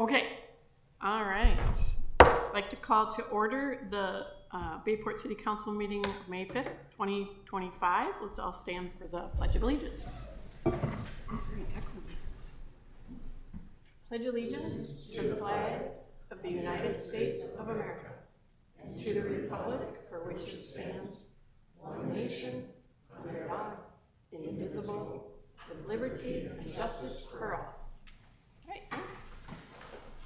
Okay, all right. I'd like to call to order the Bayport City Council meeting of May 5th, 2025. Let's all stand for the Pledge of Allegiance. Pledge allegiance to the flag of the United States of America and to the republic for which it stands, one nation, under God, indivisible, with liberty and justice for all. All right, thanks.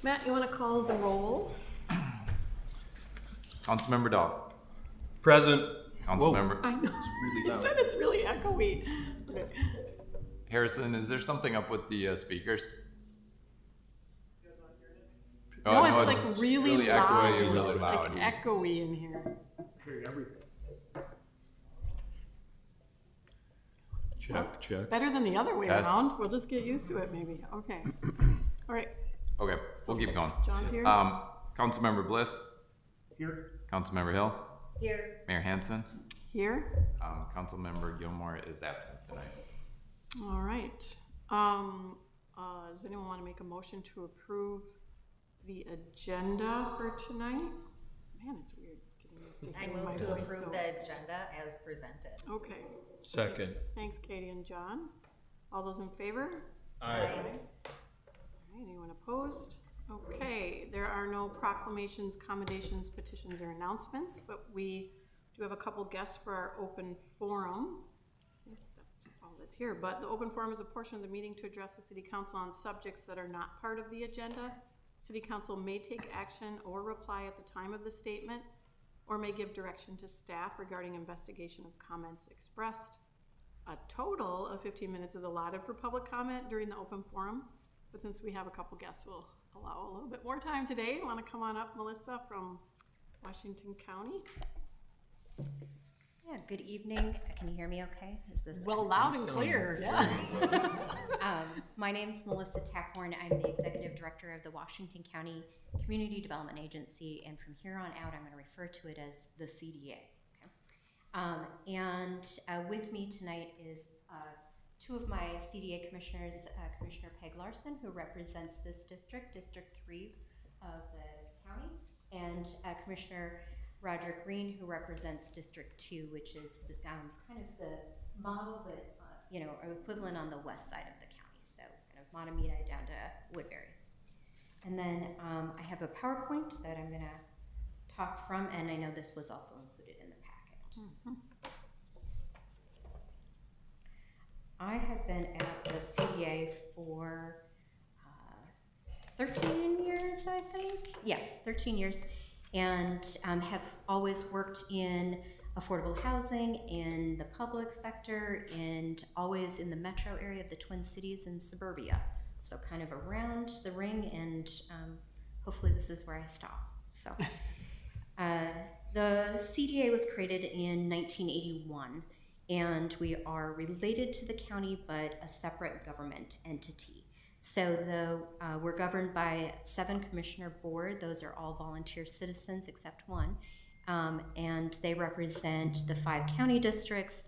Matt, you want to call the roll? Councilmember Dahl. Present. Councilmember. I know. He said it's really echoey. Okay. Harrison, is there something up with the speakers? No, it's like really loud. Echoey, really loud. Like echoey in here. Hearing everything. Check, check. Better than the other way Test. around. We'll just get used to it, maybe. Okay. All right. Okay, we'll keep going. John's here. Councilmember Bliss. Here. Councilmember Hill. Here. Mayor Hansen. Here. Councilmember Gilmore is absent tonight. All right. Does anyone want to make a motion to approve the agenda for tonight? Man, it's weird getting used to I hearing my move to voice. approve the agenda as presented. Okay. Second. Thanks, Katie and John. All those in favor? Aye. All right, anyone opposed? Okay, there are no proclamations, commendations, petitions, or announcements, but we do have a couple guests for our open forum. I think that's all that's here, but the open forum is a portion of the meeting to address the City Council on subjects that are not part of the agenda. City Council may take action or reply at the time of the statement, or may give direction to staff regarding investigation of comments expressed. A total of 15 minutes is allotted for public comment during the open forum, but since we have a couple guests, we'll allow a little bit more time today. Want to come on up, Melissa from Washington County? Yeah, good evening. Can you hear me okay? Is this Well, loud and clear, yeah. My name is Melissa Tackhorn. I'm the Executive Director of the Washington County Community Development Agency, and from here on out, I'm going to refer to it as the CDA. And with me tonight is two of my CDA commissioners, Commissioner Peg Larson, who represents this district, District 3 of the county, and Commissioner Roger Green, who represents District 2, which is the, kind of the model, but equivalent on the west side of the county, so kind of Montemita down to Woodbury. And then I have a PowerPoint that I'm going to talk from, and I know this was also included in the packet. Mm-hmm. I have been at the CDA for 13 years, I think. Yeah, 13 years. And have always worked in affordable housing, in the public sector, and always in the metro area of the Twin Cities and suburbia. So kind of around the ring, and hopefully this is where I stop. So the CDA was created in 1981. And we are related to the county, but a separate government entity. So we're governed by 7 commissioner board. Those are all volunteer citizens except one. And they represent the 5 county districts.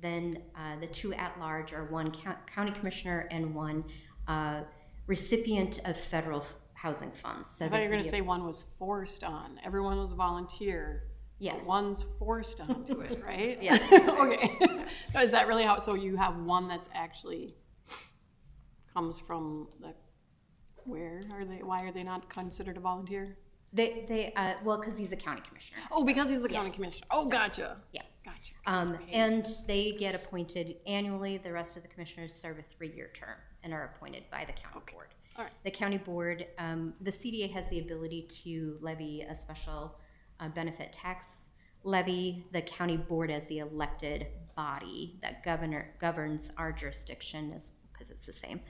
Then the 2 at-large are 1 county commissioner and 1 recipient of federal housing funds. So I thought you were going to say one was forced on. Everyone was volunteer. Yes. One's forced onto it, right? Yeah. Okay. Is that really how? So you have one that's actually comes from the. Where are they? Why are they not considered a volunteer? Well, because he's a county commissioner. Oh, because he's the county Yes. commissioner. Oh, So, gotcha. Yeah. Gotcha. And they get appointed annually. The rest of the commissioners serve a 3-year term and are appointed by the county board. All right. The county board, the CDA has the ability to levy a special benefit tax levy. The county board, as the elected body that governs our jurisdiction, because it's the same,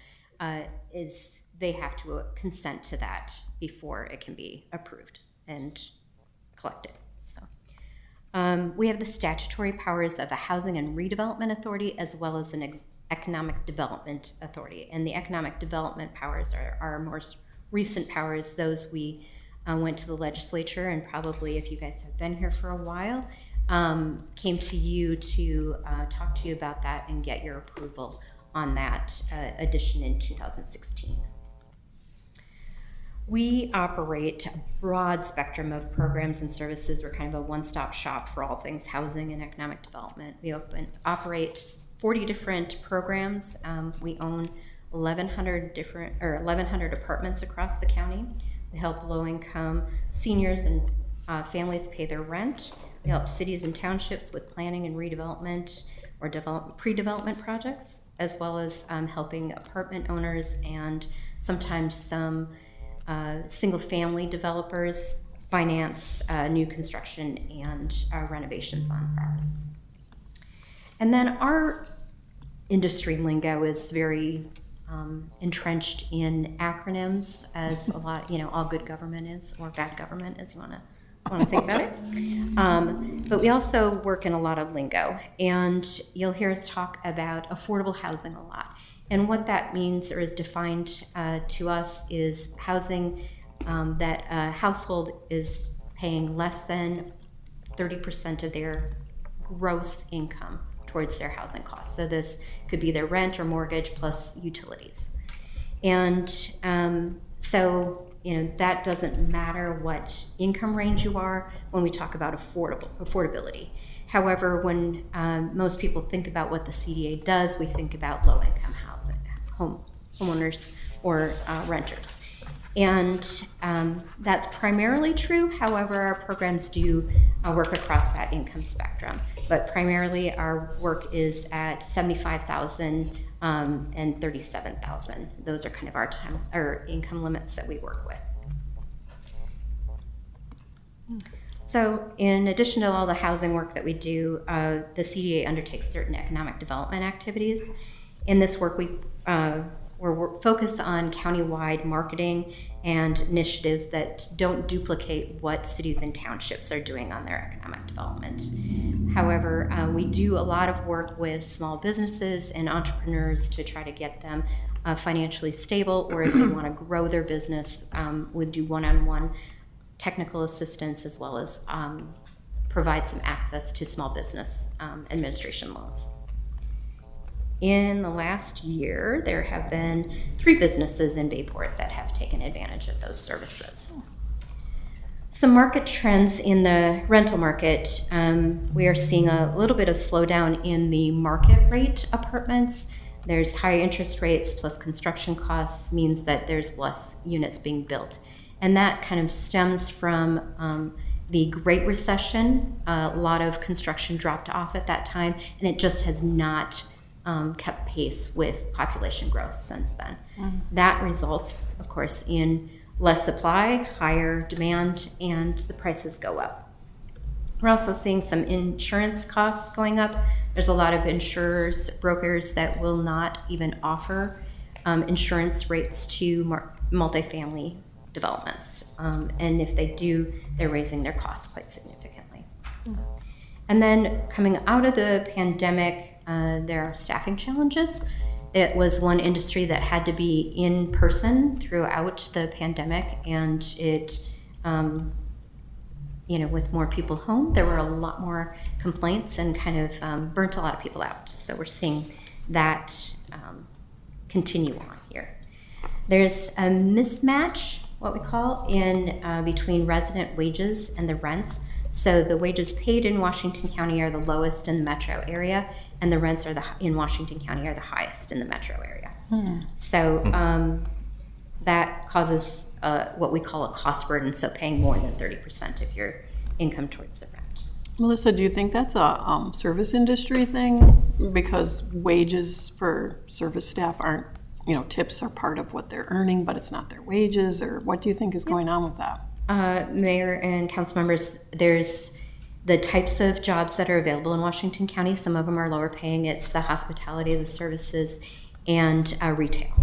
they have to consent to that before it can be approved and collected. So we have the statutory powers of a housing and redevelopment authority, as well as an economic development authority. And the economic development powers are our most recent powers. Those we went to the legislature, and probably if you guys have been here for a while, came to you to talk to you about that and get your approval on that addition in 2016. We operate a broad spectrum of programs and services. We're kind of a one-stop shop for all things housing and economic development. We operate 40 different programs. We own 1,100 apartments across the county. We help low-income seniors and families pay their rent. We help cities and townships with planning and redevelopment or pre-development projects, as well as helping apartment owners and sometimes some single-family developers finance new construction and renovations on properties. And then our industry lingo is very entrenched in acronyms, as a lot, all good government is, or bad government, as you want to think about it. But we also work in a lot of lingo, and you'll hear us talk about affordable housing a lot. And what that means, or is defined to us, is housing that a household is paying less than 30% of their gross income towards their housing costs. So this could be their rent or mortgage plus utilities. And so, that doesn't matter what income range you are when we talk about affordability. However, when most people think about what the CDA does, we think about low-income housing, homeowners or renters. And that's primarily true. However, our programs do work across that income spectrum. But primarily our work is at $75,000 and $37,000. Those are kind of our income limits that we work with. So in addition to all the housing work that we do, the CDA undertakes certain economic development activities. In this work, we're focused on countywide marketing and initiatives that don't duplicate what cities and townships are doing on their economic development. However, we do a lot of work with small businesses and entrepreneurs to try to get them financially stable, or if they want to grow their business, we do one-on-one technical assistance, as well as provide some access to small business administration loans. In the last year, there have been 3 businesses in Bayport that have taken advantage of those services. Some market trends in the rental market. We are seeing a little bit of slowdown in the market rate apartments. There's high interest rates plus construction costs means that there's less units being built. And that kind of stems from the Great Recession. A lot of construction dropped off at that time, and it just has not kept pace with population growth since then. That results, of course, in less supply, higher demand, and the prices go up. We're also seeing some insurance costs going up. There's a lot of insurers, brokers that will not even offer insurance rates to multifamily developments. And if they do, they're raising their costs quite significantly. And then coming out of the pandemic, there are staffing challenges. It was one industry that had to be in person throughout the pandemic, and it, with more people home, there were a lot more complaints and kind of burnt a lot of people out. So we're seeing that continue on here. There's a mismatch, what we call, in between resident wages and the rents. So the wages paid in Washington County are the lowest in the metro area, and the rents in Washington County are the highest in the metro area. So that causes what we call a cost burden, so paying more than 30% of your income towards the rent. Melissa, do you think that's a service industry thing? Because wages for service staff aren't, tips are part of what they're earning, but it's not their wages, or what do you think is going on with that? Mayor and council members, there's the types of jobs that are available in Washington County. Some of them are lower paying. It's the hospitality, the services, and retail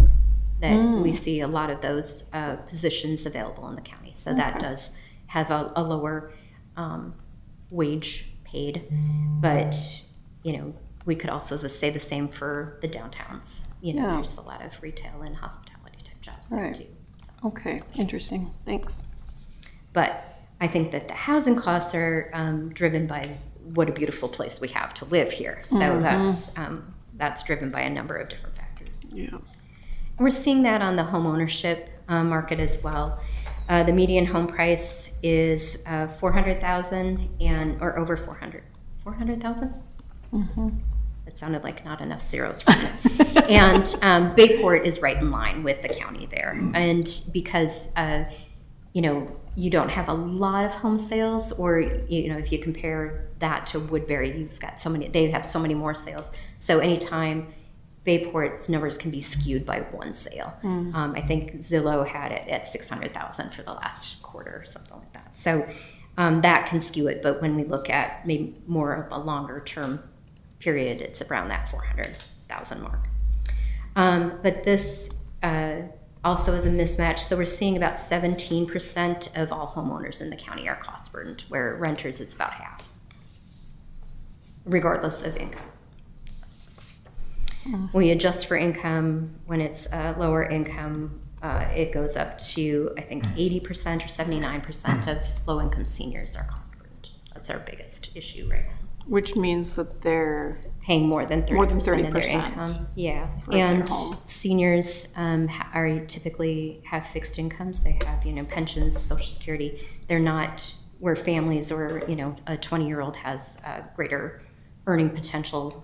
that we see a lot of those positions available in the county. So that does have a lower wage paid, but we could also say the same for the downtowns. There's a lot of retail and hospitality type jobs there too. So. Okay, interesting. Thanks. But I think that the housing costs are driven by what a beautiful place we have to live here. So that's driven by a number of different factors. Yeah. And we're seeing that on the home ownership market as well. The median home price is 400,000 or over 400. 400,000? That sounded like not enough zeros for me. And Bayport is right in line with the county there. And because, you don't have a lot of home sales, or, if you compare that to Woodbury, you've got they have so many more sales. So anytime Bayport's numbers can be skewed by one sale. I think Zillow had it at 600,000 for the last quarter or something like that. So that can skew it. But when we look at maybe more of a longer term period, it's around that 400,000 mark. But this also is a mismatch. So we're seeing about 17% of all homeowners in the county are cost burdened, where renters it's about half, regardless of income. We adjust for income when it's lower income. It goes up to, I think, 80% or 79% of low-income seniors are cost burdened. That's our biggest issue right now. Which means that they're Paying more than 30% of their income. Yeah, and seniors are typically have fixed incomes. They have, pensions, Social Security. They're not where families or, a 20-year-old has greater earning potential.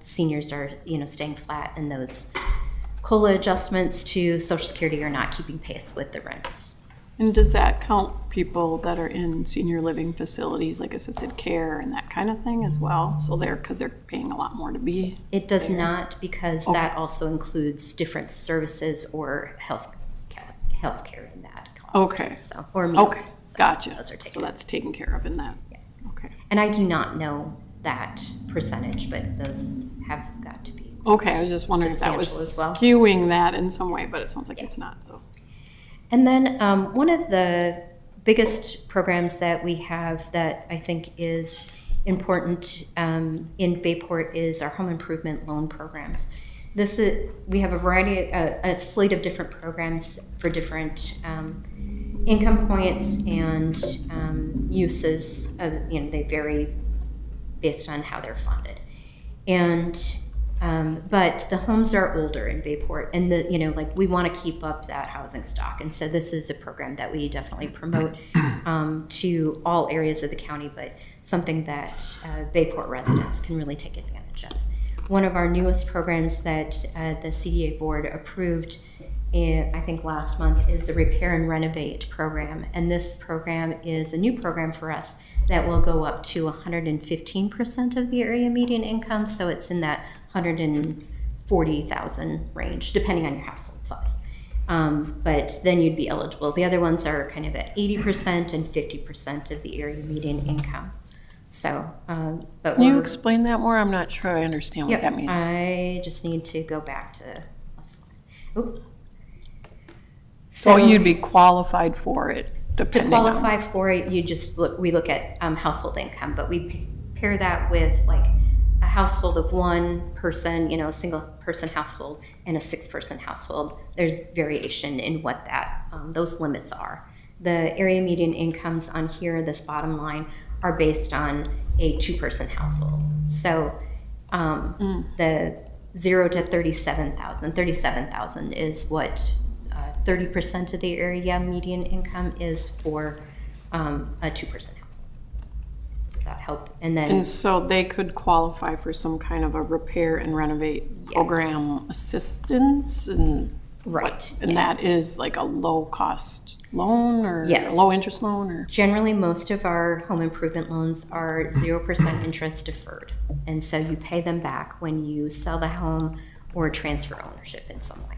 Seniors are, staying flat, and those COLA adjustments to Social Security are not keeping pace with the rents. And does that count people that are in senior living facilities, like assisted care and that kind of thing as well? So because they're paying a lot more to be It does there? not, because that also includes different services or health care in that cost. Okay. So, or meals. Okay, So gotcha. Those are taken. So that's taken care of in that. Yeah. Okay. And I do not know that percentage, but those have got to be. Okay, I was just wondering if that was substantial as skewing that in some way, but it sounds like it's not, so. And then one of the biggest programs that we have that I think is important in Bayport is our home improvement loan programs. We have a slate of different programs for different income points and uses. They vary based on how they're funded. And but the homes are older in Bayport, and we want to keep up that housing stock. And so this is a program that we definitely promote to all areas of the county, but something that Bayport residents can really take advantage of. One of our newest programs that the CDA board approved, I think last month, is the Repair and Renovate program. And this program is a new program for us that will go up to 115% of the area median income. So it's in that 140,000 range, depending on your household size. But then you'd be eligible. The other ones are kind of at 80% and 50% of the area median income. So, but Can you explain that more? I'm not sure I understand what that means. I just need to go back to a slide. Oop. So you'd be qualified for it, depending to qualify for it, we look at household income, but we pair that with like a household of one person, a single person household, and a 6-person household. There's variation in what those limits are. The area median incomes on here, this bottom line, are based on a 2-person household. So the 0 to 37,000 is what 30% of the area median income is for a 2-person household. Does that help? And so they could qualify for some kind of a repair and renovate program assistance, and right. And that is like a low cost loan or a low interest loan, or generally most of our home improvement loans are 0% interest deferred, and so you pay them back when you sell the home or transfer ownership in some way.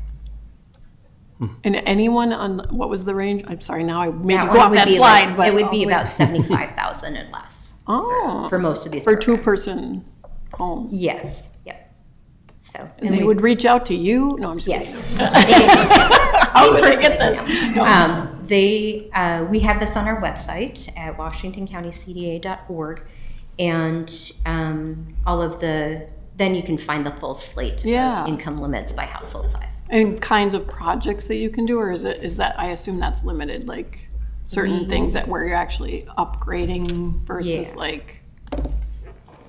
And anyone on, what was the range? I'm sorry, now I made you go off that slide. But it would be about 75,000 and less. For most of these for programs. 2-person homes. Yes. Yep. So and they would reach out to you? No, I'm just yes. kidding. How would I get this? We have this on our website at washingtoncountycda.org, and then you can find the full slate of income limits by household size. And kinds of projects that you can do, or is that, I assume that's limited, like certain things that where you're actually upgrading versus like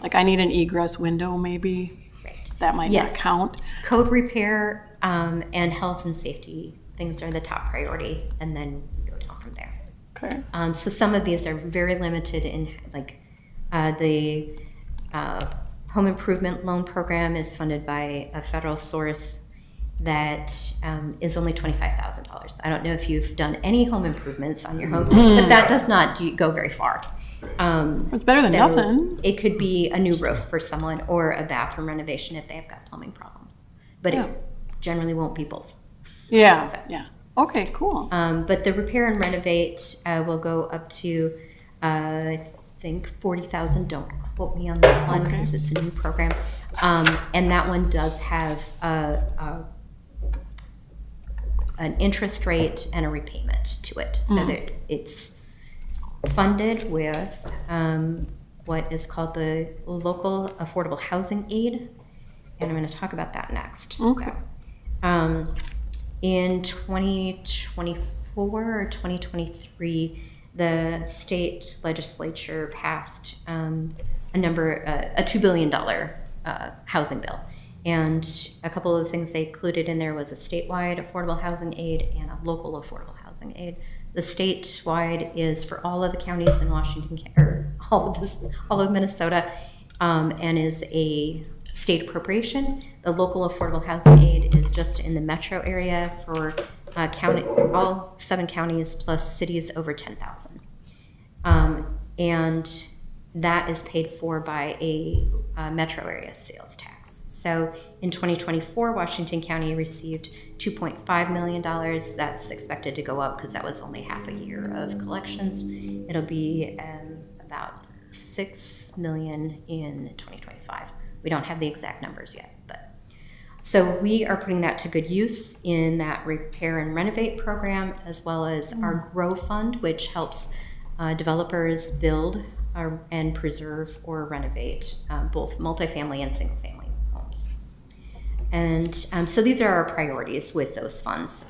I need an egress window maybe. Right. That might not count. Code repair and health and safety things are the top priority, and then we go down from there. Okay. So some of these are very limited in, like, the home improvement loan program is funded by a federal source that is only $25,000. I don't know if you've done any home improvements on your home, but that does not go very far. It's better than so nothing. It could be a new roof for someone or a bathroom renovation if they have got plumbing problems, but Yeah. it generally won't be both. Yeah, So- yeah. Okay, cool. But the repair and renovate will go up to, I think, 40,000. Don't quote me on that one Okay. because it's a new program. And that one does have an interest rate and a repayment to it, so that it's funded with what is called the Local Affordable Housing Aid, and I'm going to talk about that next. Okay. So, in 2024 or 2023, the state legislature passed a $2 billion housing bill. And a couple of the things they included in there was a statewide affordable housing aid and a local affordable housing aid. The statewide is for all of the counties in Washington, or all of Minnesota, and is a state appropriation. The local affordable housing aid is just in the metro area for all 7 counties plus cities over 10,000. And that is paid for by a metro area sales tax. So in 2024, Washington County received $2.5 million. That's expected to go up because that was only half a year of collections. It'll be about $6 million in 2025. We don't have the exact numbers yet, but so we are putting that to good use in that repair and renovate program, as well as our Grow Fund, which helps developers build and preserve or renovate both multifamily and single-family homes. And so these are our priorities with those funds.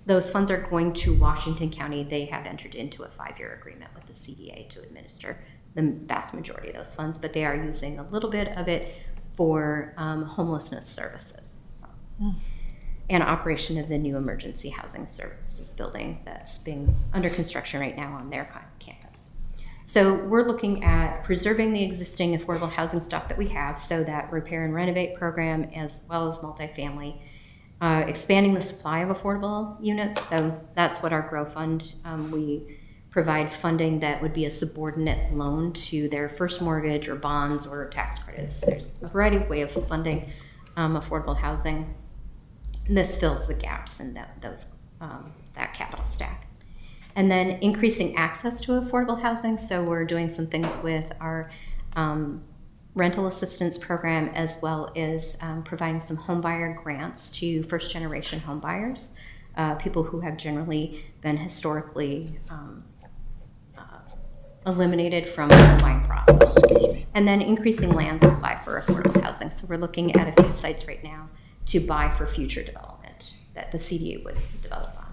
Those funds are going to Washington County. They have entered into a 5-year agreement with the CDA to administer the vast majority of those funds, but they are using a little bit of it for homelessness services. So. And operation of the new emergency housing services building that's being under construction right now on their campus. So we're looking at preserving the existing affordable housing stock that we have, so that repair and renovate program, as well as multifamily, expanding the supply of affordable units. So that's what our Grow Fund, we provide funding that would be a subordinate loan to their first mortgage or bonds or tax credits. There's a variety of ways of funding affordable housing. This fills the gaps in that capital stack. And then increasing access to affordable housing. So we're doing some things with our rental assistance program, as well as providing some homebuyer grants to first-generation homebuyers, people who have generally been historically eliminated from the home buying process. And then increasing land supply for affordable housing. So we're looking at a few sites right now to buy for future development that the CDA would develop on.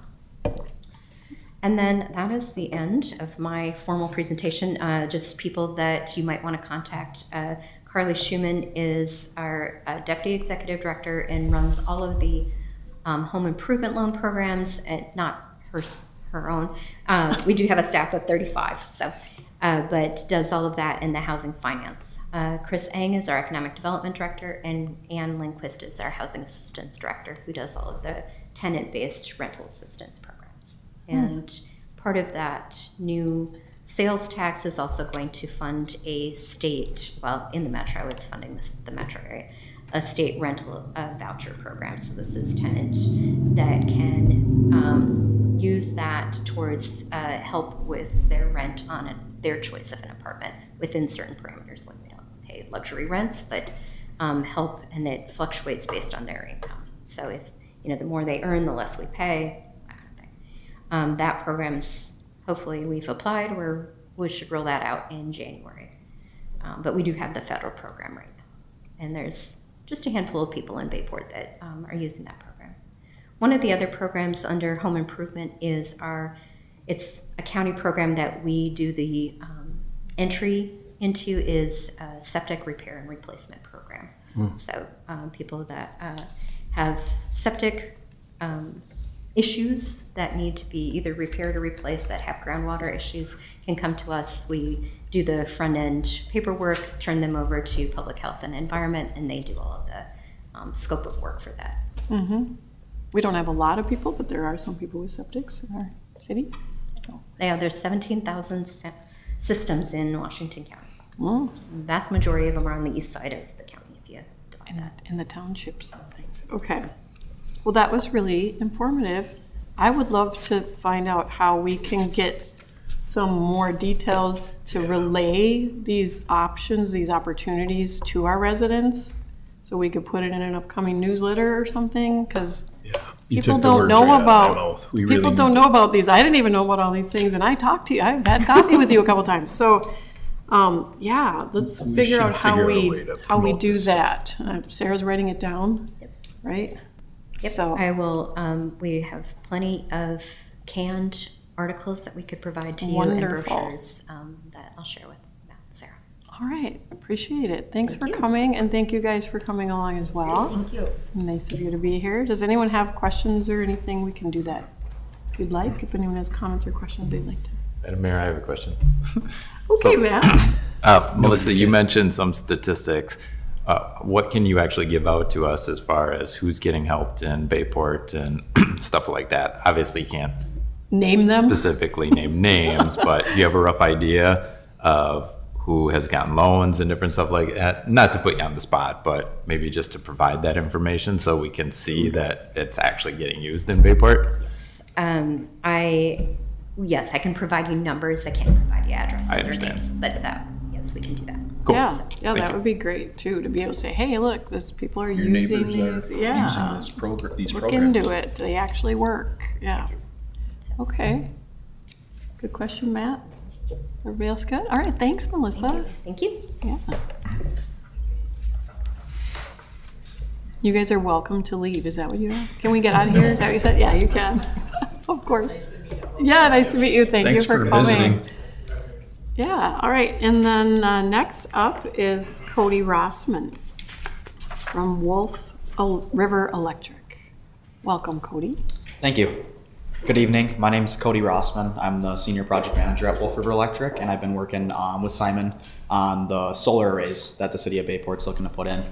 And then that is the end of my formal presentation. Just people that you might want to contact. Carly Schumann is our Deputy Executive Director and runs all of the home improvement loan programs, and not her own. We do have a staff of 35, so, but does all of that in the housing finance. Chris Eng is our Economic Development Director, and Ann Lindquist is our Housing Assistance Director, who does all of the tenant-based rental assistance programs. And part of that new sales tax is also going to fund a state, well, in the metro, it's funding the metro area, a state rental voucher program. So this is tenants that can use that towards help with their rent on their choice of an apartment within certain parameters. Like, we don't pay luxury rents, but help, and it fluctuates based on their income. So if, the more they earn, the less we pay, that kind of thing. That program's, hopefully we've applied, we should roll that out in January. But we do have the federal program right now. And there's just a handful of people in Bayport that are using that program. One of the other programs under home improvement is it's a county program that we do the entry into, is a septic repair and replacement program. So people that have septic issues that need to be either repaired or replaced that have groundwater issues can come to us. We do the front end paperwork, turn them over to Public Health and Environment, and they do all of the scope of work for that. We don't have a lot of people, but there are some people with septics in our city. So. Yeah, there's 17,000 systems in Washington County. Mm. The vast majority of them are on the east side of the county, if you divide that. In the townships and things. Okay. Well, that was really informative. I would love to find out how we can get some more details to relay these options, these opportunities to our residents, so we could put it in an upcoming newsletter or something, because people don't know about don't know about these. I didn't even know about all these things, and I talked to you. I've had coffee with you a couple times. So, yeah, let's figure out how we do that. Sarah's writing it down, right? Yep, So I will, we have plenty of canned articles that we could provide to you and Wonderful. brochures that I'll share with Matt and Sarah. all right, appreciate it. Thanks for you. coming, and thank you guys for coming along as well. Thank you. It's nice of you to be here. Does anyone have questions or anything? We can do that if you'd like. If anyone has comments or questions they'd like to. Madam Mayor, I have a question. Okay, Matt. Melissa, you mentioned some statistics. What can you actually give out to us as far as who's getting helped in Bayport and stuff like that? Obviously, you can't Name them. specifically name names, but do you have a rough idea of who has gotten loans and different stuff like that? Not to put you on the spot, but maybe just to provide that information so we can see that it's actually getting used in Bayport. Yes, I can provide you numbers. I can't provide you addresses or understand. names, but yes, we can do that. Cool. Yeah, Thank that you. would be great too, to be able to say, hey, look, this people are Your using neighbors these. are Yeah. using these Look programs. into it. They actually work. Yeah. Okay. Good question, Matt. Everybody else good? All right. Thanks, Melissa. Thank you. Yeah. You guys are welcome to leave. Is that what you are? Can we get out of here? Is that what you said? Yeah, you can. Of course. Yeah, nice to meet you. Thank you Thanks for for coming. visiting. Yeah, all right. And then next up is Cody Rossman from Wolf River Electric. Welcome, Cody. Thank you. Good evening. My name is Cody Rossman. I'm the Senior Project Manager at Wolf River Electric, and I've been working with Simon on the solar arrays that the City of Bayport's looking to put in.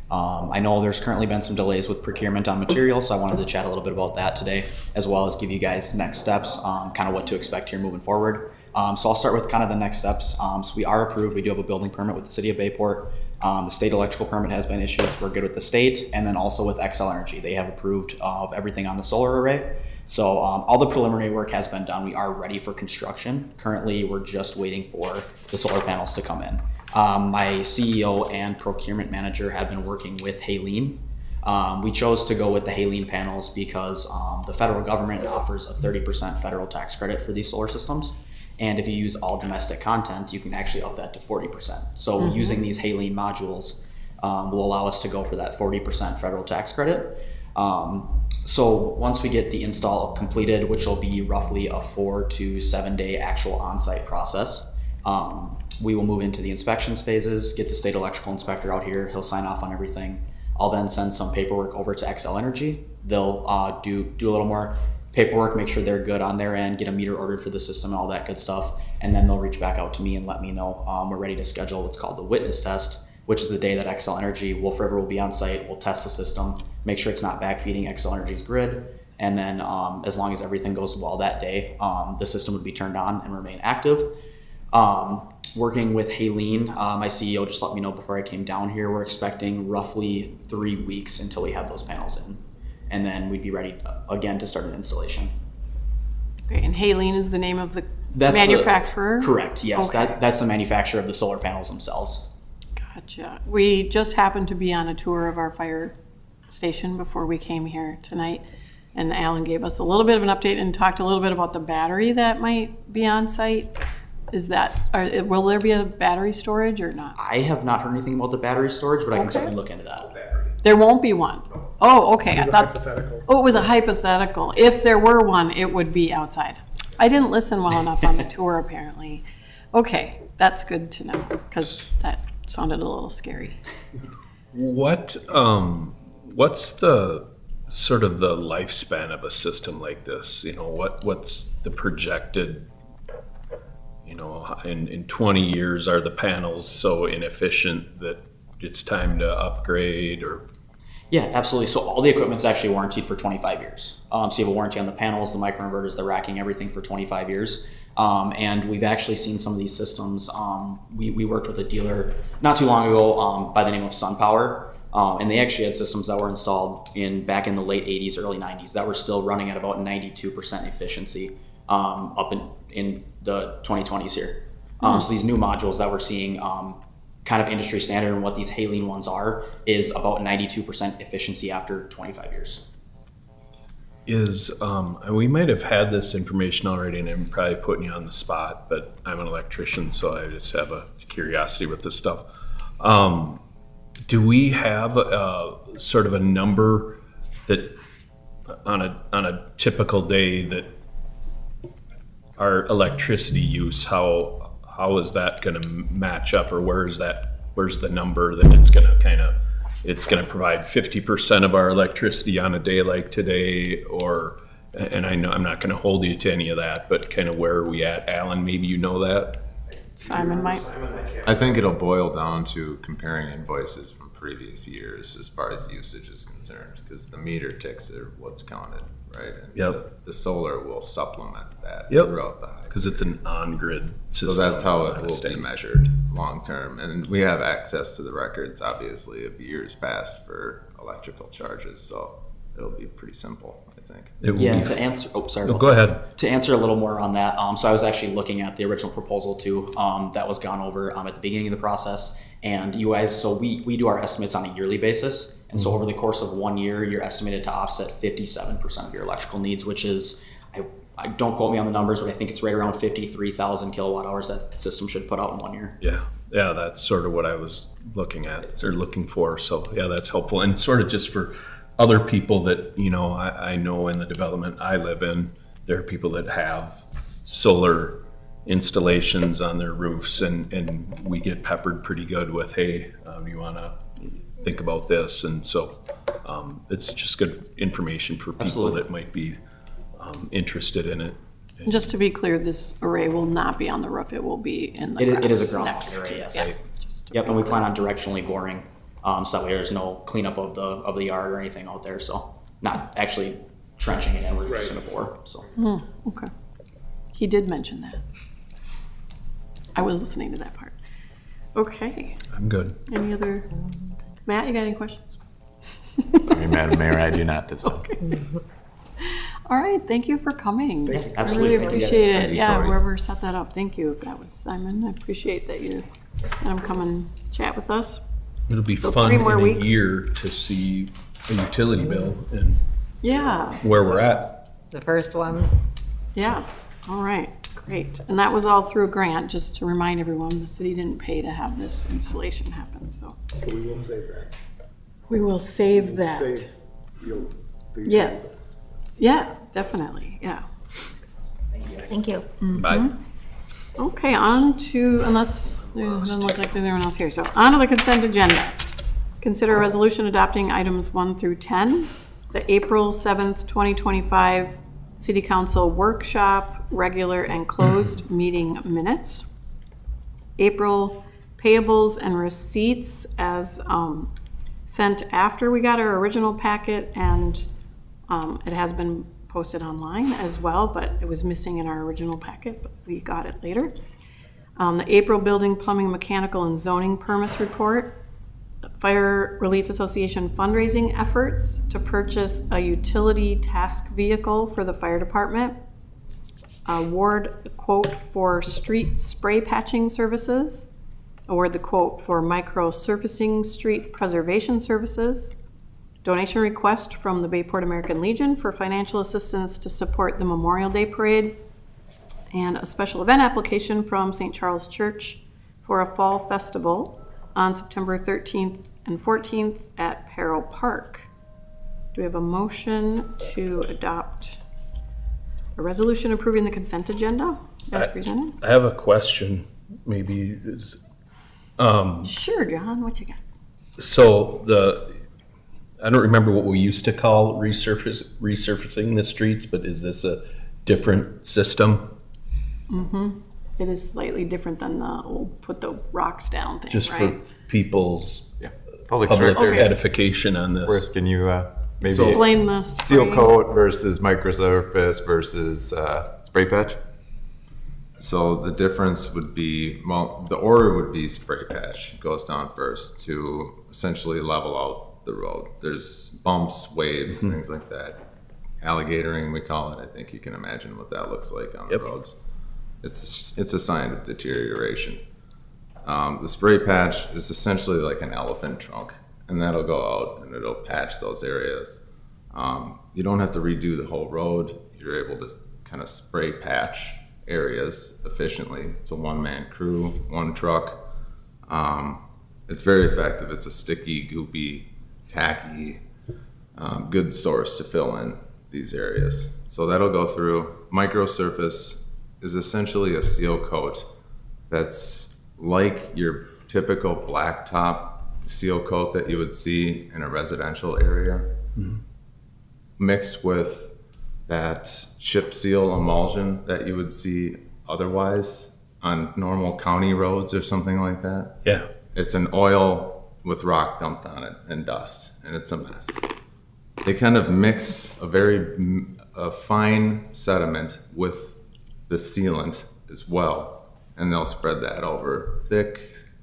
I know there's currently been some delays with procurement on material, so I wanted to chat a little bit about that today, as well as give you guys next steps, kind of what to expect here moving forward. So I'll start with kind of the next steps. So we are approved. We do have a building permit with the City of Bayport. The state electrical permit has been issued, so we're good with the state. And then also with XL Energy, they have approved of everything on the solar array. So all the preliminary work has been done. We are ready for construction. Currently, we're just waiting for the solar panels to come in. My CEO and procurement manager have been working with Haleen. We chose to go with the Haleen panels because the federal government offers a 30% federal tax credit for these solar systems. And if you use all domestic content, you can actually up that to 40%. So using these Haleen modules will allow us to go for that 40% federal tax credit. So once we get the install completed, which will be roughly a 4 to 7 day actual on-site process, we will move into the inspections phases, get the state electrical inspector out here. He'll sign off on everything. I'll then send some paperwork over to XL Energy. They'll do a little more paperwork, make sure they're good on their end, get a meter ordered for the system and all that good stuff. And then they'll reach back out to me and let me know we're ready to schedule what's called the witness test, which is the day that XL Energy, Wolf River will be on site. We'll test the system, make sure it's not backfeeding XL Energy's grid. And then as long as everything goes well that day, the system would be turned on and remain active. Working with Haleen, my CEO just let me know before I came down here, we're expecting roughly 3 weeks until we have those panels in. And then we'd be ready again to start an installation. Okay, and Haleen is the name of the That's manufacturer? Correct, yes. Okay. That's the manufacturer of the solar panels themselves. Gotcha. We just happened to be on a tour of our fire station before we came here tonight. And Alan gave us a little bit of an update and talked a little bit about the battery that might be on site. Will there be a battery storage or not? I have not heard anything about the battery storage, but I can Okay. certainly look into that. There won't be one. Oh, okay. I thought. Hypothetical. Oh, it was a hypothetical. If there were one, it would be outside. I didn't listen well enough on the tour, apparently. Okay, that's good to know because that sounded a little scary. What's the sort of the lifespan of a system like this? You know, what's the projected, you know, in 20 years, are the panels so inefficient that it's time to upgrade? Or Yeah, absolutely. So all the equipment's actually warranted for 25 years. So you have a warranty on the panels, the microinverters, the racking, everything for 25 years. And we've actually seen some of these systems. We worked with a dealer not too long ago by the name of SunPower. And they actually had systems that were installed back in the late 80s, early 90s that were still running at about 92% efficiency up in the 2020s here. So these new modules that we're seeing, kind of industry standard, and what these Halene ones are, is about 92% efficiency after 25 years. We might have had this information already, and I'm probably putting you on the spot, but I'm an electrician, so I just have a curiosity with this stuff. Do we have a sort of a number that on a typical day that our electricity use, how is that going to match up, or where's the number that it's going to provide 50% of our electricity on a day like today? Or, and I know I'm not going to hold you to any of that, but kind of where are we at? Alan, maybe you know that? Simon might. I think it'll boil down to comparing invoices from previous years as far as usage is concerned, because the meter ticks are what's counted, right? And Yep. the solar will supplement that Yep. throughout the high. Because it's an on-grid system. So that's how it I will be understand. measured long term. And we have access to the records, obviously, of years past for electrical charges. So it'll be pretty simple, I think. It will Yeah, be- to answer, sorry. No, about go that. ahead. To answer a little more on that, so I was actually looking at the original proposal too, that was gone over at the beginning of the process. And you guys, so we do our estimates on a yearly basis. And so over the course of 1 year, you're estimated to offset 57% of your electrical needs, which is, I don't quote me on the numbers, but I think it's right around 53,000 kilowatt hours that the system should put out in 1 year. Yeah, that's sort of what I was looking at or looking for. So yeah, that's helpful. And sort of just for other people that, you know, I know in the development I live in, there are people that have solar installations on their roofs, and we get peppered pretty good with, hey, you want to think about this? And so it's just good information for people Absolutely. that might be interested in it. And just to be clear, this array will not be on the roof. It will be in the It is grass a ground next array, to yes. Yeah, just to Yep, be and we clear. plan on directionally boring, so that way there's no cleanup of the yard or anything out there. So not actually trenching it in, we're just gonna bore, so. Okay. He did mention that. I was listening to that part. Okay. I'm good. Any other, Matt, you got any questions? Sorry, Madam Mayor, I do not this time. All right, thank you for coming. Yeah, I absolutely. really Thank you, guys. appreciate it. Thank you, Yeah, Cody. whoever set that up, thank you. If that was Simon, I appreciate that you let him come and chat with us. It'll be So fun 3 in more a weeks. year to see a utility bill and Yeah, where we're at. The first one. yeah. All right, great. And that was all through a grant, just to remind everyone, the city didn't pay to have this installation happen, so. But we will save that. We will save that. Save the Yes. Yeah, definitely, yeah. Thank you. Bye. Okay, on to, unless, there doesn't look like there's anyone else here, so on to the consent agenda. Consider a resolution adopting items 1 through 10, the April 7th, 2025 City Council Workshop, regular and closed meeting minutes, April payables and receipts as sent after we got our original packet, and it has been posted online as well, but it was missing in our original packet, but we got it later. The April Building, Plumbing, Mechanical, and Zoning Permits Report, Fire Relief Association fundraising efforts to purchase a utility task vehicle for the fire department, award quote for street spray patching services, award the quote for micro surfacing street preservation services, donation request from the Bayport American Legion for financial assistance to support the Memorial Day Parade, and a special event application from St. Charles Church for a fall festival on September 13th and 14th at Peril Park. Do we have a motion to adopt a resolution approving the consent agenda as presented? I have a question, maybe is, Sure, John, what you got? so I don't remember what we used to call resurfacing the streets, but is this a different system? It is slightly different than the old put the rocks down thing, Just right? for people's Yeah. Public public service. edification on this. Worth, can you maybe Explain the seal spray. coat versus microsurface versus spray patch? So the difference would be, well, the order would be spray patch goes down first to essentially level out the road. There's bumps, waves, things like that. Alligatoring, we call it. I think you can imagine what that looks like on the roads. It's a sign of deterioration. The spray patch is essentially like an elephant trunk, and that'll go out and it'll patch those areas. You don't have to redo the whole road. You're able to kind of spray patch areas efficiently. It's a one-man crew, one truck. It's very effective. It's a sticky, goopy, tacky, good source to fill in these areas. So that'll go through. Microsurface is essentially a seal coat that's like your typical blacktop seal coat that you would see in a residential area, mixed with that chip seal emulsion that you would see otherwise on normal county roads or something like that. Yeah. It's an oil with rock dumped on it and dust, and it's a mess. They kind of mix a fine sediment with the sealant as well, and they'll spread that over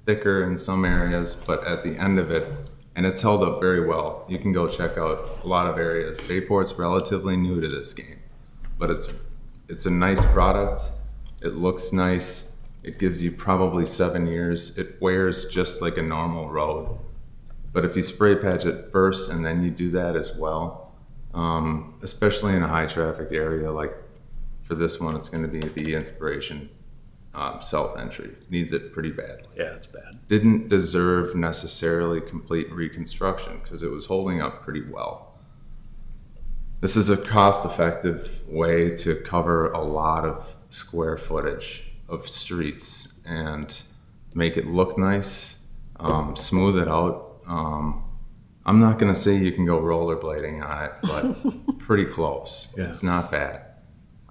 thicker in some areas, but at the end of it, and it's held up very well. You can go check out a lot of areas. Bayport's relatively new to this game, but it's a nice product. It looks nice. It gives you probably 7 years. It wears just like a normal road. But if you spray patch it first and then you do that as well, especially in a high traffic area, like for this one, it's going to be the Inspiration South entry. Needs it pretty badly. Yeah, it's bad. Didn't deserve necessarily complete reconstruction because it was holding up pretty well. This is a cost-effective way to cover a lot of square footage of streets and make it look nice, smooth it out. I'm not gonna say you can go rollerblading on it, but pretty close. Yeah. It's not bad.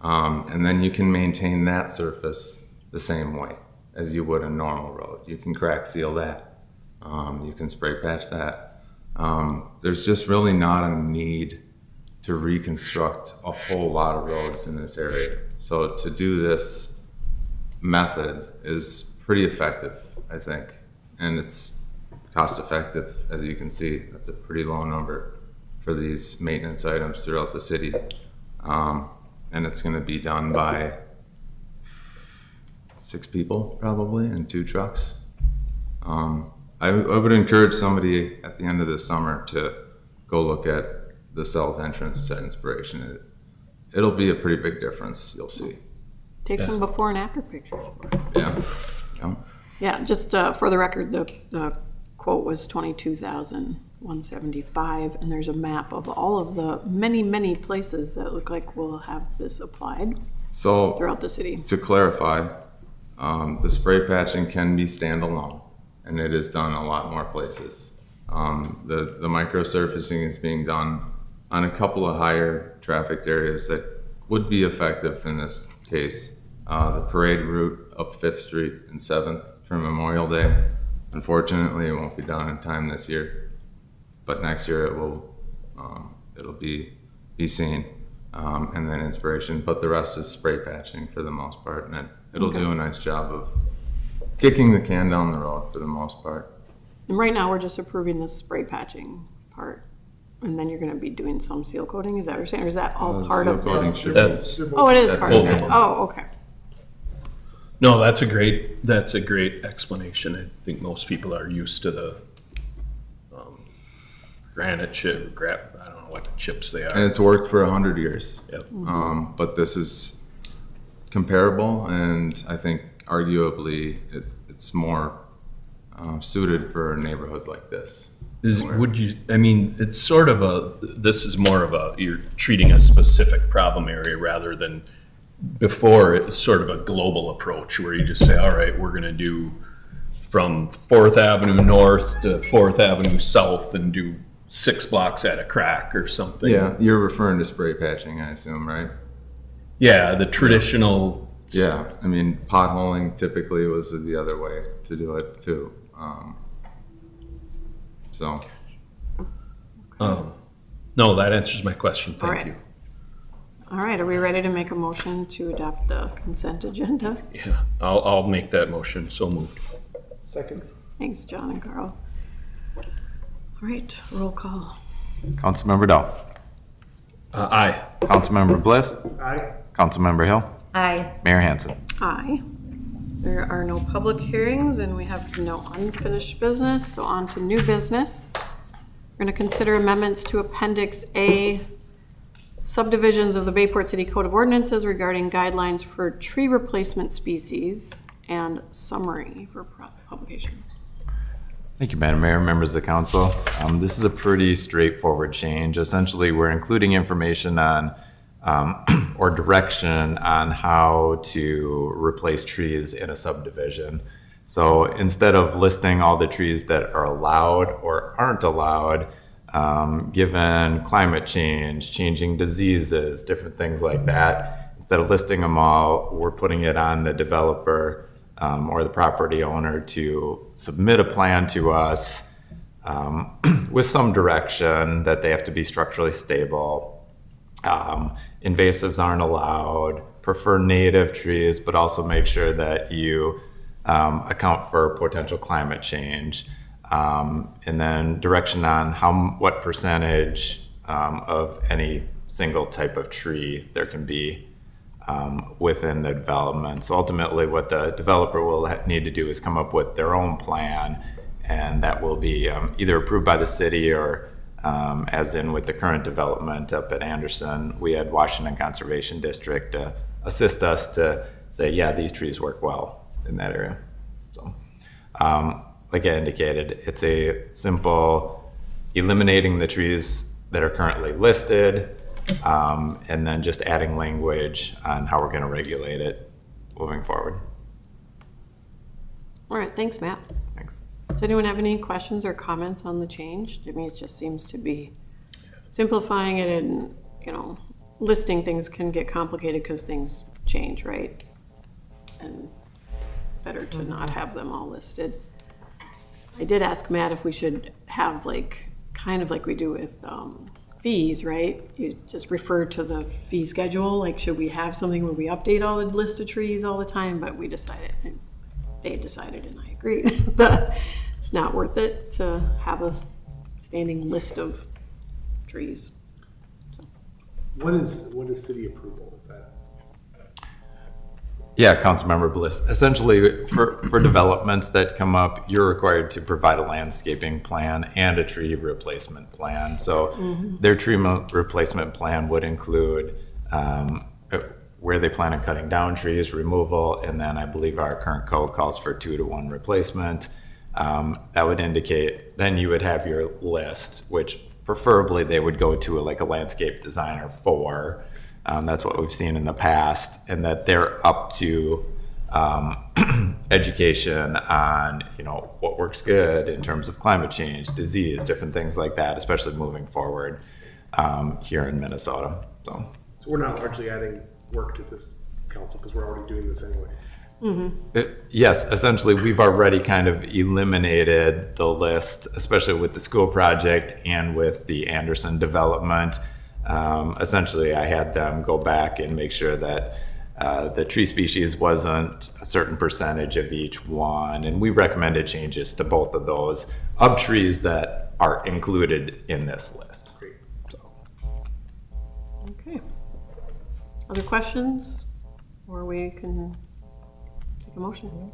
And then you can maintain that surface the same way as you would a normal road. You can crack seal that. You can spray patch that. There's just really not a need to reconstruct a whole lot of roads in this area. So to do this method is pretty effective, I think. And it's cost effective, as you can see. That's a pretty low number for these maintenance items throughout the city. And it's gonna be done by 6 people probably in 2 trucks. I would encourage somebody at the end of the summer to go look at the south entrance to Inspiration. It'll be a pretty big difference, you'll see. Take some before and after pictures for us. Yeah. Yeah. Yeah, just for the record, the quote was $22,175, and there's a map of all of the many places that look like we'll have this applied So throughout the city. to clarify, the spray patching can be standalone, and it is done a lot more places. The microsurfacing is being done on a couple of higher trafficked areas that would be effective in this case. The parade route up 5th Street and 7th for Memorial Day. Unfortunately, it won't be done in time this year, but next year it will. It'll be seen, and then Inspiration. But the rest is spray patching for the most part, and it'll do a nice job of kicking the can down the road for the most part. And right now, we're just approving the spray patching part, and then you're gonna be doing some seal coating, is that what you're saying, or is that all part Seal of coating this? should be- That's, Oh, it is That's part of both it, of them. oh, okay. no, that's a great explanation. I think most people are used to the granite chip, I don't know what the chips they And are. it's worked for 100 years. Yep. But this is comparable, and I think arguably it's more suited for a neighborhood like this. It's sort of this is more of you're treating a specific problem area rather than before it's sort of a global approach where you just say, all right, we're gonna do from 4th Avenue North to 4th Avenue South and do 6 blocks at a crack or something. Yeah, you're referring to spray patching, I assume, right? Yeah, the traditional. Yeah, I mean, potholing typically was the other way to do it too. So, No, that answers my question. All Thank right. you. All right, are we ready to make a motion to adopt the consent agenda? Yeah, I'll make that motion. So moved. Seconds. Thanks, John and Carl. All right, roll call. Councilmember Dahl. Aye. Councilmember Bliss. Aye. Councilmember Hill. Aye. Mayor Hansen. Aye. There are no public hearings and we have no unfinished business, so on to new business. We're going to consider amendments to Appendix A, subdivisions of the Bayport City Code of Ordinances regarding guidelines for tree replacement species and summary for publication. Thank you, Madam Mayor, members of the council. This is a pretty straightforward change. Essentially, we're including information on or direction on how to replace trees in a subdivision. So instead of listing all the trees that are allowed or aren't allowed, given climate change, changing diseases, different things like that, instead of listing them all, we're putting it on the developer or the property owner to submit a plan to us with some direction that they have to be structurally stable. Invasives aren't allowed, prefer native trees, but also make sure that you account for potential climate change. And then direction on what percentage of any single type of tree there can be within the development. So ultimately what the developer will need to do is come up with their own plan, and that will be either approved by the city or as in with the current development up at Anderson, we had Washington Conservation District assist us to say, yeah, these trees work well in that area. So like I indicated, it's a simple eliminating the trees that are currently listed, and then just adding language on how we're going to regulate it moving forward. All right, thanks, Matt. Thanks. Does anyone have any questions or comments on the change? To me, it just seems to be simplifying it, and, you know, listing things can get complicated because things change, right? And better to not have them all listed. I did ask Matt if we should have kind of like we do with fees, right? You just refer to the fee schedule. Like, should we have something where we update all the list of trees all the time? But we decided, and they decided, and I agree, that it's not worth it to have a standing list of trees. What is city approval? Is that? Yeah, Councilmember Bliss. Essentially, for developments that come up, you're required to provide a landscaping plan and a tree replacement plan. So their tree replacement plan would include where they plan on cutting down trees, removal, and then I believe our current code calls for 2-to-1 replacement. That would indicate, then you would have your list, which preferably they would go to a landscape designer for. That's what we've seen in the past, and that they're up to education on, what works good in terms of climate change, disease, different things like that, especially moving forward here in Minnesota. So So we're not largely adding work to this council because we're already doing this anyways. Yes, essentially, we've already kind of eliminated the list, especially with the school project and with the Anderson development. Essentially, I had them go back and make sure that the tree species wasn't a certain percentage of each one, and we recommended changes to both of those of trees that are included in this list. Great. So, Okay. Other questions? Or we can take a motion.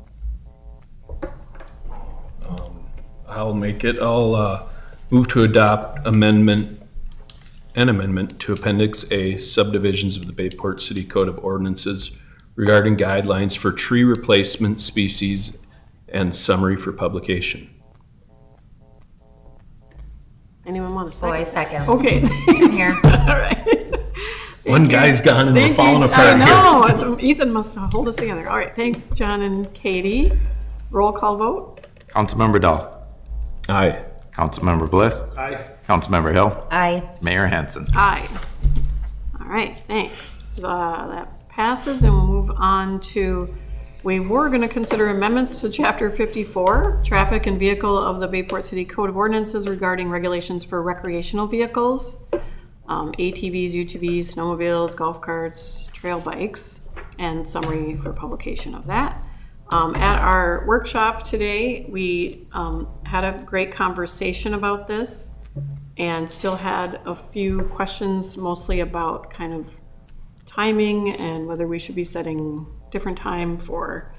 I'll make it. I'll move to adopt amendment to Appendix A, subdivisions of the Bayport City Code of Ordinances regarding guidelines for tree replacement species and summary for publication. Anyone want to Oh, I second? second. Okay. Here. All right. One guy's gone and we're Thank falling you. apart here. I know. Ethan must hold us together. All right. Thanks, John and Katie. Roll call vote. Councilmember Dahl. Aye. Councilmember Bliss. Aye. Councilmember Hill. Aye. Mayor Hanson. Aye. All right, thanks. That passes, and we'll move on to, we were going to consider amendments to Chapter 54, Traffic and Vehicle of the Bayport City Code of Ordinances regarding regulations for recreational vehicles, ATVs, UTVs, snowmobiles, golf carts, trail bikes, and summary for publication of that. At our workshop today, we had a great conversation about this and still had a few questions, mostly about kind of timing and whether we should be setting different time for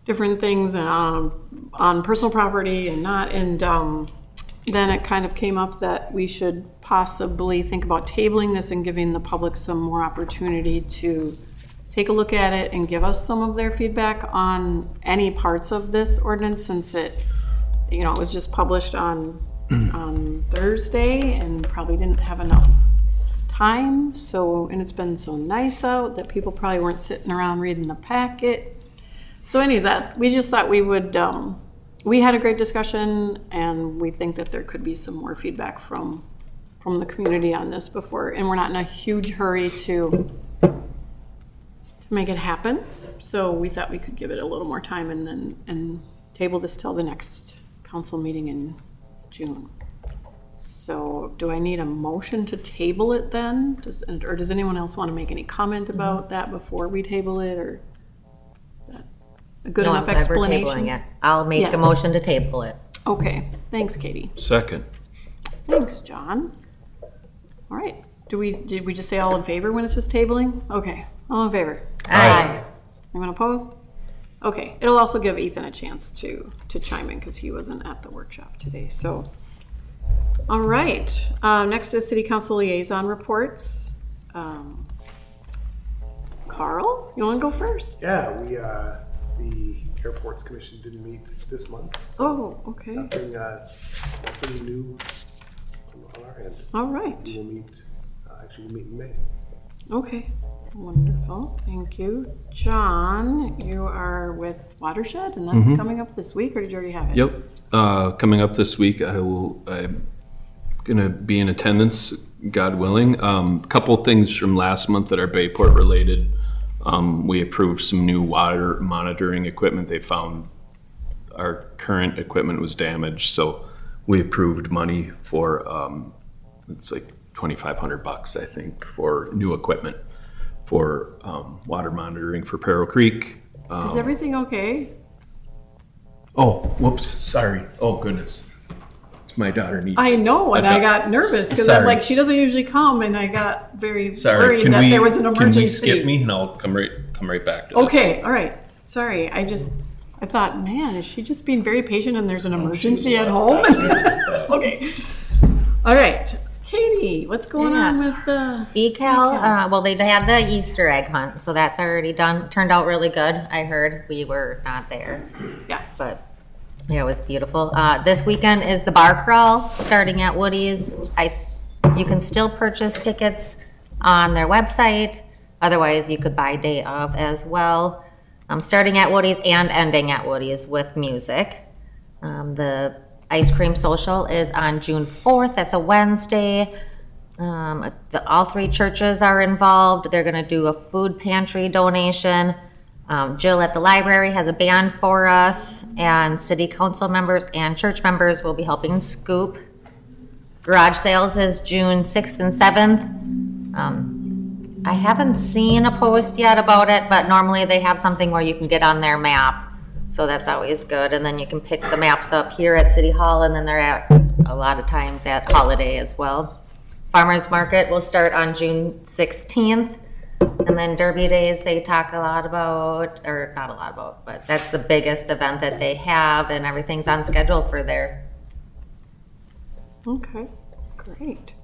different things and on personal property and not. And then it kind of came up that we should possibly think about tabling this and giving the public some more opportunity to take a look at it and give us some of their feedback on any parts of this ordinance, since it, you know, it was just published on Thursday and probably didn't have enough time. So, and it's been so nice out that people probably weren't sitting around reading the packet. So anyways, that, we just thought we would, we had a great discussion, and we think that there could be some more feedback from the community on this before, and we're not in a huge hurry to make it happen. So we thought we could give it a little more time and table this till the next council meeting in June. So do I need a motion to table it then? Or does anyone else want to make any comment about that before we table it, or is that a good enough explanation? We're tabling it. I'll make a motion to table it. Okay, thanks, Katie. Second. Thanks, John. All right, did we just say all in favor when it's just tabling? Okay, all in favor? Aye. Anyone opposed? Okay, it'll also give Ethan a chance to chime in because he wasn't at the workshop today, so. All right, next is city council liaison reports. Carl, you wanna go first? Yeah, the airports commission didn't meet this month. Oh, okay, Nothing new on our end. all right, We will meet, actually we'll meet in May. okay, wonderful, thank you. John, you are with Watershed, and that's coming up this week, or did you already have it? Yep. Coming up this week, I'm gonna be in attendance, God willing. Couple things from last month that are Bayport related. We approved some new water monitoring equipment. They found our current equipment was damaged, so we approved money for, it's like $2,500, I think, for new equipment for water monitoring for Peril Creek. Is everything okay? Oh, whoops, sorry. Oh, goodness. My daughter needs. I know, and I got nervous because I'm Sorry. like, she doesn't usually come, and I got very Sorry, worried that there was an Can we emergency. skip me and I'll come right back to that. Okay, all right. Sorry, I thought, man, is she just being very patient and there's an emergency at home? Okay. All right. Katie, what's going on with the? Ecal, well, they had the Easter egg hunt, so that's already done. Turned out really good. I heard we were not there, Yeah. but yeah, it was beautiful. This weekend is the bar crawl starting at Woody's. You can still purchase tickets on their website. Otherwise, you could buy day of as well. Starting at Woody's and ending at Woody's with music. The ice cream social is on June 4th. That's a Wednesday. All three churches are involved. They're going to do a food pantry donation. Jill at the library has a band for us, and city council members and church members will be helping scoop. Garage sales is June 6th and 7th. I haven't seen a post yet about it, but normally they have something where you can get on their map. So that's always good. And then you can pick the maps up here at City Hall, and then they're at a lot of times at Holiday as well. Farmers Market will start on June 16th. And then Derby Days, they talk a lot about, or not a lot about, but that's the biggest event that they have, and everything's on schedule for there. Okay, great.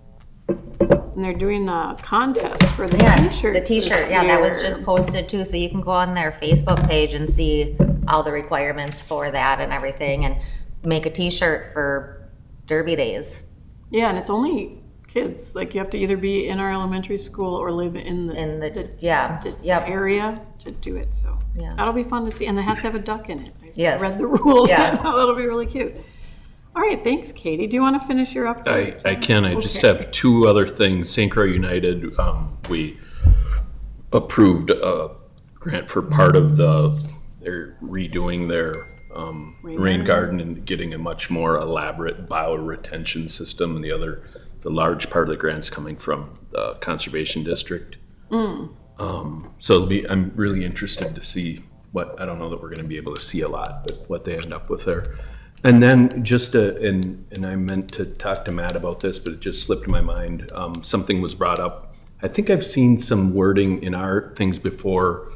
And they're doing a contest for the t-shirts. The t-shirt, this yeah, that was year. just posted too, so you can go on their Facebook page and see all the requirements for that and everything, and make a t-shirt for Derby Days. Yeah, and it's only kids. Like, you have to either be in our elementary school or live in the area to do it. So Yeah. that'll be fun to see, and it has to have a duck in it. I Yes. read the rules. Yeah. That'll be really cute. All right, thanks, Katie. Do you want to finish your update? I can. I just Okay. have two other things. St. Croix United, we approved a grant for part of they're redoing their rain garden and getting a much more elaborate bioretention system. And the large part of the grant's coming from the conservation district. So I'm really interested to see I don't know that we're going to be able to see a lot, but what they end up with there. And then and I meant to talk to Matt about this, but it just slipped my mind. Something was brought up. I think I've seen some wording in our things before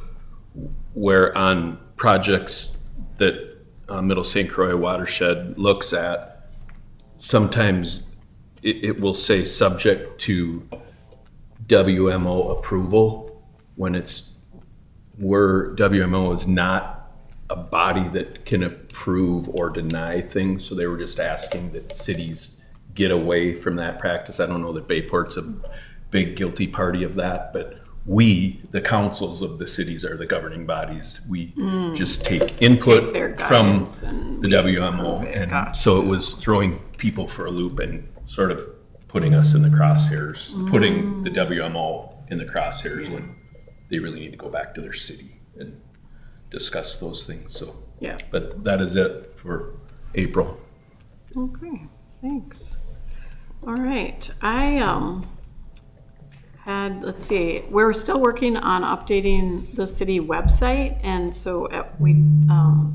where on projects that Middle St. Croix Watershed looks at, sometimes it will say subject to WMO approval when where WMO is not a body that can approve or deny things. So they were just asking that cities get away from that practice. I don't know that Bayport's a big guilty party of that, but we, the councils of the cities, are the governing bodies. We just take input Take their from guidance and the WMO. approve it. And Gotcha. so it was throwing people for a loop and sort of putting us in the crosshairs, putting the WMO in the crosshairs when they really need to go back to their city and discuss those things. So, Yeah. but that is it for April. Okay, thanks. All right, I let's see, we're still working on updating the city website, and so we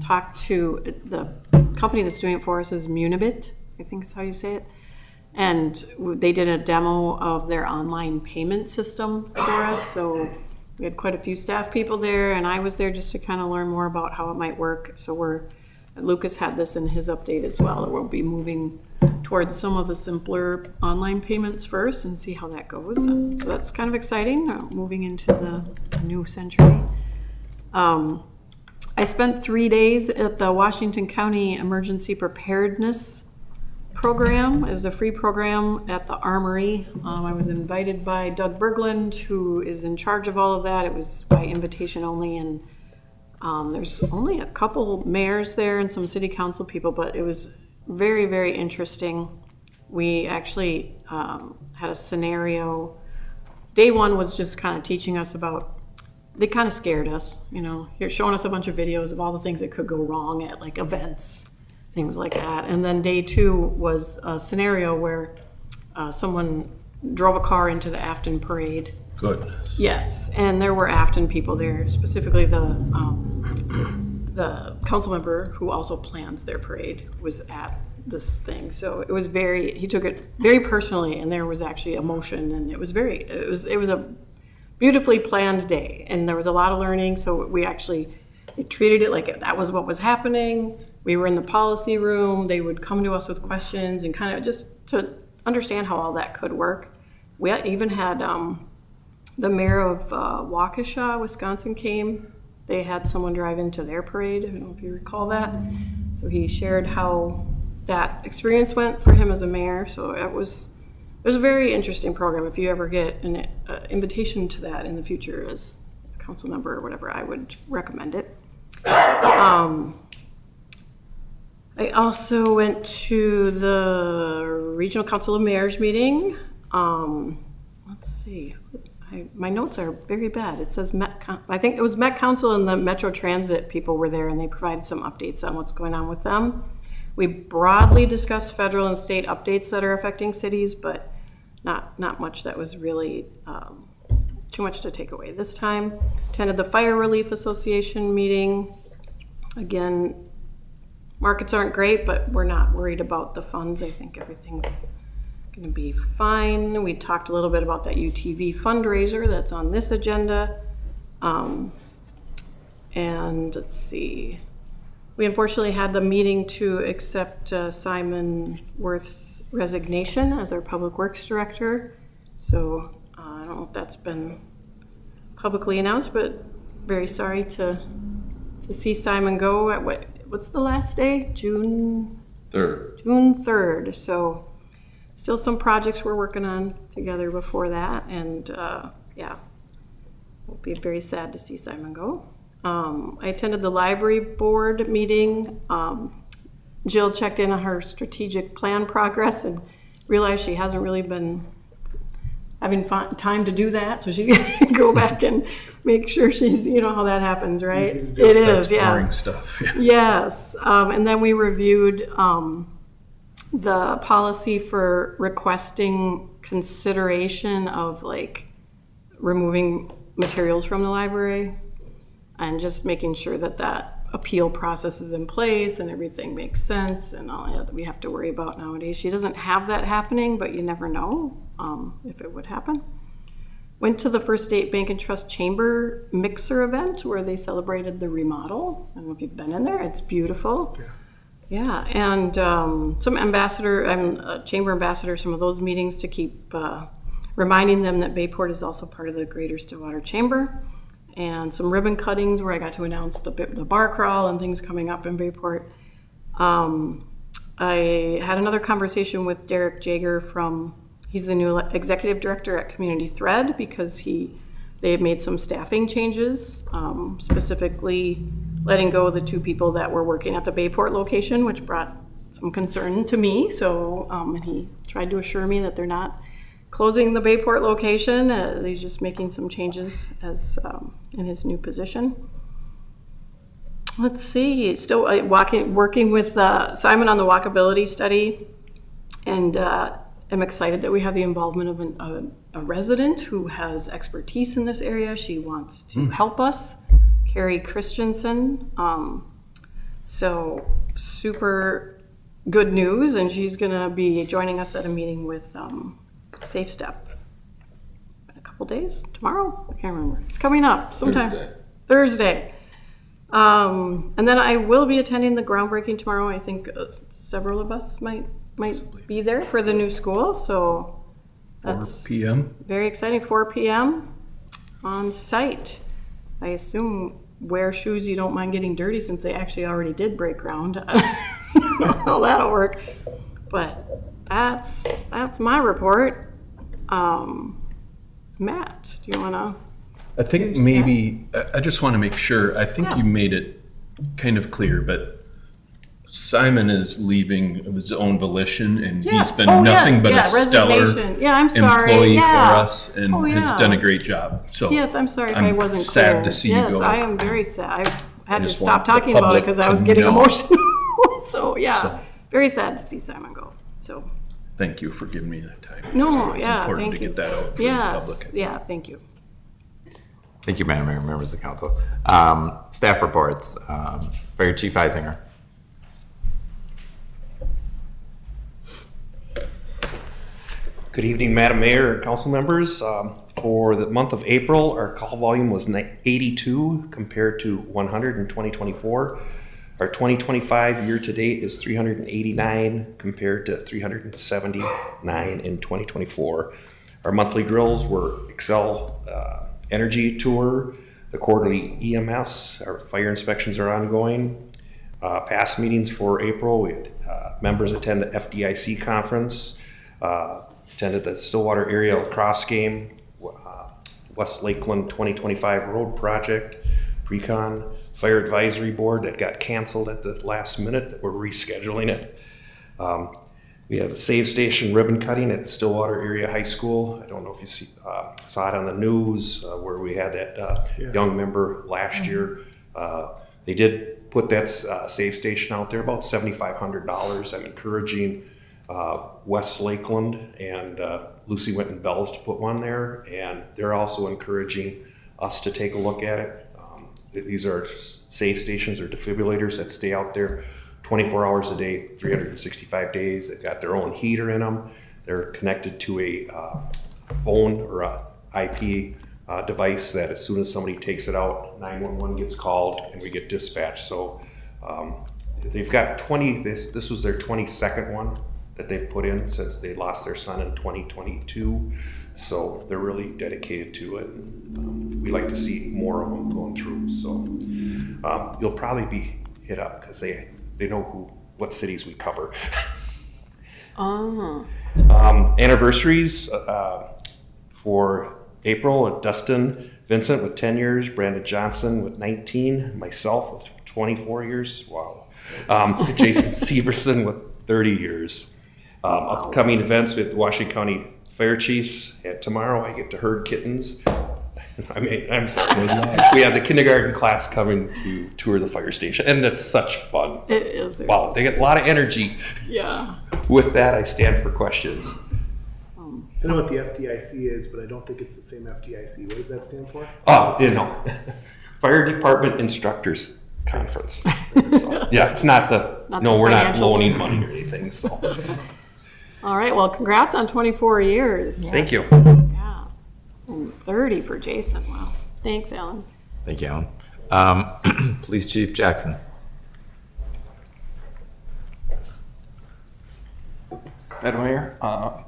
talked to the company that's doing it for us is Munibit, I think is how you say it. And they did a demo of their online payment system for us, so we had quite a few staff people there, and I was there just to kind of learn more about how it might work. So Lucas had this in his update as well, that we'll be moving towards some of the simpler online payments first and see how that goes. So that's kind of exciting, moving into the new century. I spent 3 days at the Washington County Emergency Preparedness Program. It was a free program at the Armory. I was invited by Doug Berglund, who is in charge of all of that. It was by invitation only, and there's only a couple mayors there and some city council people, but it was very, very interesting. We actually had a scenario. Day one was just kind of teaching us about, they kind of scared us, here showing us a bunch of videos of all the things that could go wrong at like events, things like that. And then day two was a scenario where someone drove a car into the Afton parade. Goodness. Yes, and there were Afton people there, specifically the council member who also plans their parade was at this thing. So it was he took it very personally, and there was actually emotion, and it was a beautifully planned day, and there was a lot of learning. So we treated it like that was what was happening. We were in the policy room. They would come to us with questions and kind of just to understand how all that could work. We even had the mayor of Waukesha, Wisconsin came. They had someone drive into their parade. I don't know if you recall that. So he shared how that experience went for him as a mayor. So it was a very interesting program. If you ever get an invitation to that in the future as a council member or whatever, I would recommend it. I also went to the Regional Council of Mayors meeting. Let's see, my notes are very bad. It says I think it was Met Council and the Metro Transit people were there, and they provided some updates on what's going on with them. We broadly discussed federal and state updates that are affecting cities, but not much that was really too much to take away this time. Attended the Fire Relief Association meeting. Again, markets aren't great, but we're not worried about the funds. I think everything's going to be fine. We talked a little bit about that UTV fundraiser that's on this agenda. And let's see. We unfortunately had the meeting to accept Simon Worth's resignation as our Public Works Director. So I don't know if that's been publicly announced, but very sorry to see Simon go at what's the last day? June 3rd. So still some projects we're working on together before that, and yeah, we'll be very sad to see Simon go. I attended the library board meeting. Jill checked in on her strategic plan progress and realized she hasn't really been having time to do that, so she's gonna go back and make sure she's, you know how that happens, right? easy to do. It is, Boring yes. stuff. Yeah. Yes, and then we reviewed the policy for requesting consideration of like removing materials from the library and just making sure that that appeal process is in place and everything makes sense and all that we have to worry about nowadays. She doesn't have that happening, but you never know if it would happen. Went to the First State Bank and Trust Chamber Mixer event where they celebrated the remodel. I don't know if you've been in there. It's beautiful. Yeah, and some chamber ambassadors, some of those meetings to keep reminding them that Bayport is also part of the Greater Stillwater Chamber. And some ribbon cuttings where I got to announce the bar crawl and things coming up in Bayport. I had another conversation with Derek Jager he's the new executive director at Community Thread because they have made some staffing changes, specifically letting go of the 2 people that were working at the Bayport location, which brought some concern to me. So, and he tried to assure me that they're not closing the Bayport location. He's just making some changes as in his new position. Let's see, still working with Simon on the walkability study, and I'm excited that we have the involvement of a resident who has expertise in this area. She wants to help us, Carrie Christensen. So super good news, and she's gonna be joining us at a meeting with Safe Step in a couple days, tomorrow, I can't remember. It's coming up sometime. Thursday. And then I will be attending the groundbreaking tomorrow. I think several of us might be there for the new school, so that's 4 p.m. very exciting. 4 p.m. on site. I assume wear shoes you don't mind getting dirty since they actually already did break ground. How that'll work. But that's my report. Matt, do you want to? I think maybe, I just want to make sure, I think you made it kind of clear, but Simon is leaving of his own volition, and he's been nothing but a stellar employee for us and has done a great job. So yes, I'm sorry if I wasn't clear. Sad to see you go. Yes, I am very sad. I had to just stop want the talking about it public because I to was getting know. emotional. So yeah, very sad to see Simon go. So Thank you for giving me that time. no, It's yeah, important thank to you. get that out for the Yes, public. yeah, thank you. Thank you, Madam Mayor, members of the council. Staff reports. Fire Chief Eisinger. Good evening, Madam Mayor and council members. For the month of April, our call volume was 82 compared to 100 in 2024. Our 2025 year-to-date is 389 compared to 379 in 2024. Our monthly drills were Excel Energy Tour, the quarterly EMS, our fire inspections are ongoing. Past meetings for April, we had members attend the FDIC conference, attended the Stillwater Area Lacrosse game, West Lakeland 2025 Road Project, Pre-Con, Fire Advisory Board that got canceled at the last minute, that we're rescheduling it. We have a Save Station ribbon cutting at the Stillwater Area High School. I don't know if you saw it on the news where we had that young member last year. They did put that Save Station out there, about $7,500. I'm encouraging West Lakeland and Lucy Winton Bells to put one there, and they're also encouraging us to take a look at it. These are safe stations or defibrillators that stay out there 24 hours a day, 365 days. They've got their own heater in them. They're connected to a phone or a IP device that as soon as somebody takes it out, 911 gets called and we get dispatched. So they've got 20, this was their 22nd one that they've put in since they lost their son in 2022. So they're really dedicated to it. And, we like to see more of them going through. So you'll probably be hit up because they know what cities we cover. Anniversaries for April, Dustin Vincent with 10 years, Brandon Johnson with 19, myself with 24 years. Wow. Jason Severson with 30 years. Upcoming events, we have the Washington County Fire Chiefs, and tomorrow I get to herd kittens. I'm sorry. We have the kindergarten class coming to tour the fire station, and that's such fun. It is. Wow, they get a lot of energy. Yeah. With that, I stand for questions. I know what the FDIC is, but I don't think it's the same FDIC. What does that stand for? Fire Department Instructors Conference. So, yeah, it's not we're not financial loaning money or anything, so. All right, well, congrats on 24 years. Thank you. Yeah. And 30 for Jason, wow. Thanks, Alan. Thank you, Alan. Police Chief Jackson. Madam Mayor,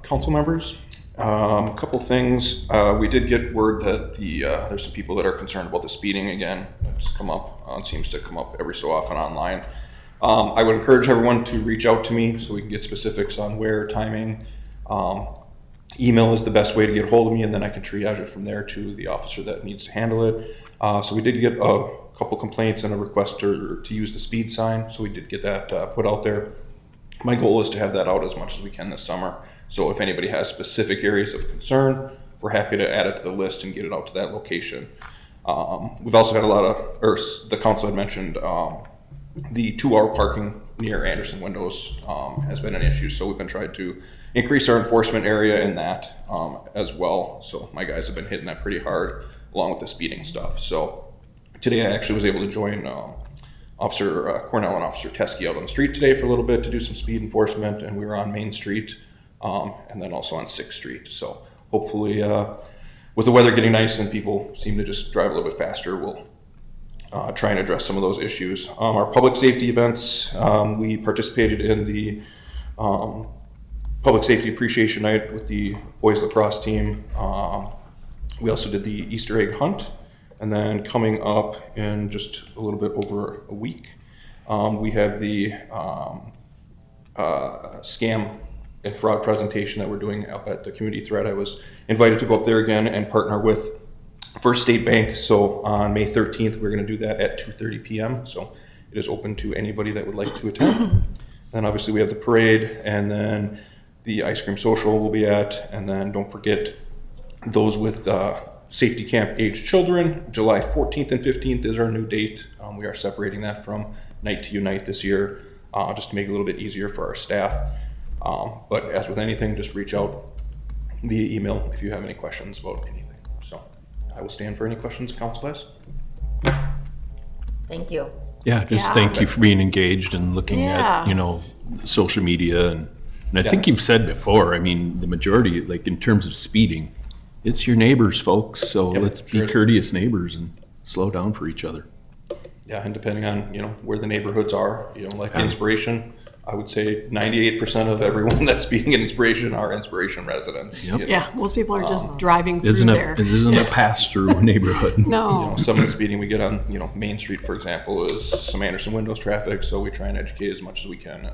council members, a couple things. We did get word that there's some people that are concerned about the speeding again. It's come up. It seems to come up every so often online. I would encourage everyone to reach out to me so we can get specifics on where, timing. Email is the best way to get a hold of me, and then I can triage it from there to the officer that needs to handle it. So we did get a couple complaints and a request to use the speed sign. So we did get that put out there. My goal is to have that out as much as we can this summer. So if anybody has specific areas of concern, we're happy to add it to the list and get it out to that location. We've also had the council had mentioned the 2-hour parking near Anderson windows has been an issue. So we've been trying to increase our enforcement area in that as well. So my guys have been hitting that pretty hard along with the speeding stuff. So today I actually was able to join Officer Cornell and Officer Teskey out on the street today for a little bit to do some speed enforcement, and we were on Main Street and then also on 6th Street. So hopefully with the weather getting nice and people seem to just drive a little bit faster, we'll try and address some of those issues. Our public safety events, we participated in the Public Safety Appreciation Night with the boys lacrosse team. We also did the Easter egg hunt. And then coming up in just a little bit over a week, we have the scam and fraud presentation that we're doing up at the community thread. I was invited to go up there again and partner with First State Bank. So on May 13th, we're going to do that at 2:30 p.m. So it is open to anybody that would like to attend. Then obviously we have the parade, and then the ice cream social we'll be at. And then don't forget those with safety camp age children. July 14th and 15th is our new date. We are separating that from Night to Unite this year, just to make it a little bit easier for our staff. But as with anything, just reach out via email if you have any questions about anything. So I will stand for any questions the council has. Thank you. Yeah, thank you for being engaged and looking at, social media. And I think you've said before, I mean, the majority, like in terms of speeding, it's your neighbors, folks. So let's be courteous neighbors and slow down for each other. Yeah, and depending on, where the neighborhoods are, like Inspiration, I would say 98% of everyone that's speeding in Inspiration are Inspiration residents. Yep. Yeah, most people are just driving through Isn't there. a pass-through neighborhood. No. Some of the speeding we get on, Main Street, for example, is some Anderson windows traffic. So we try and educate as much as we can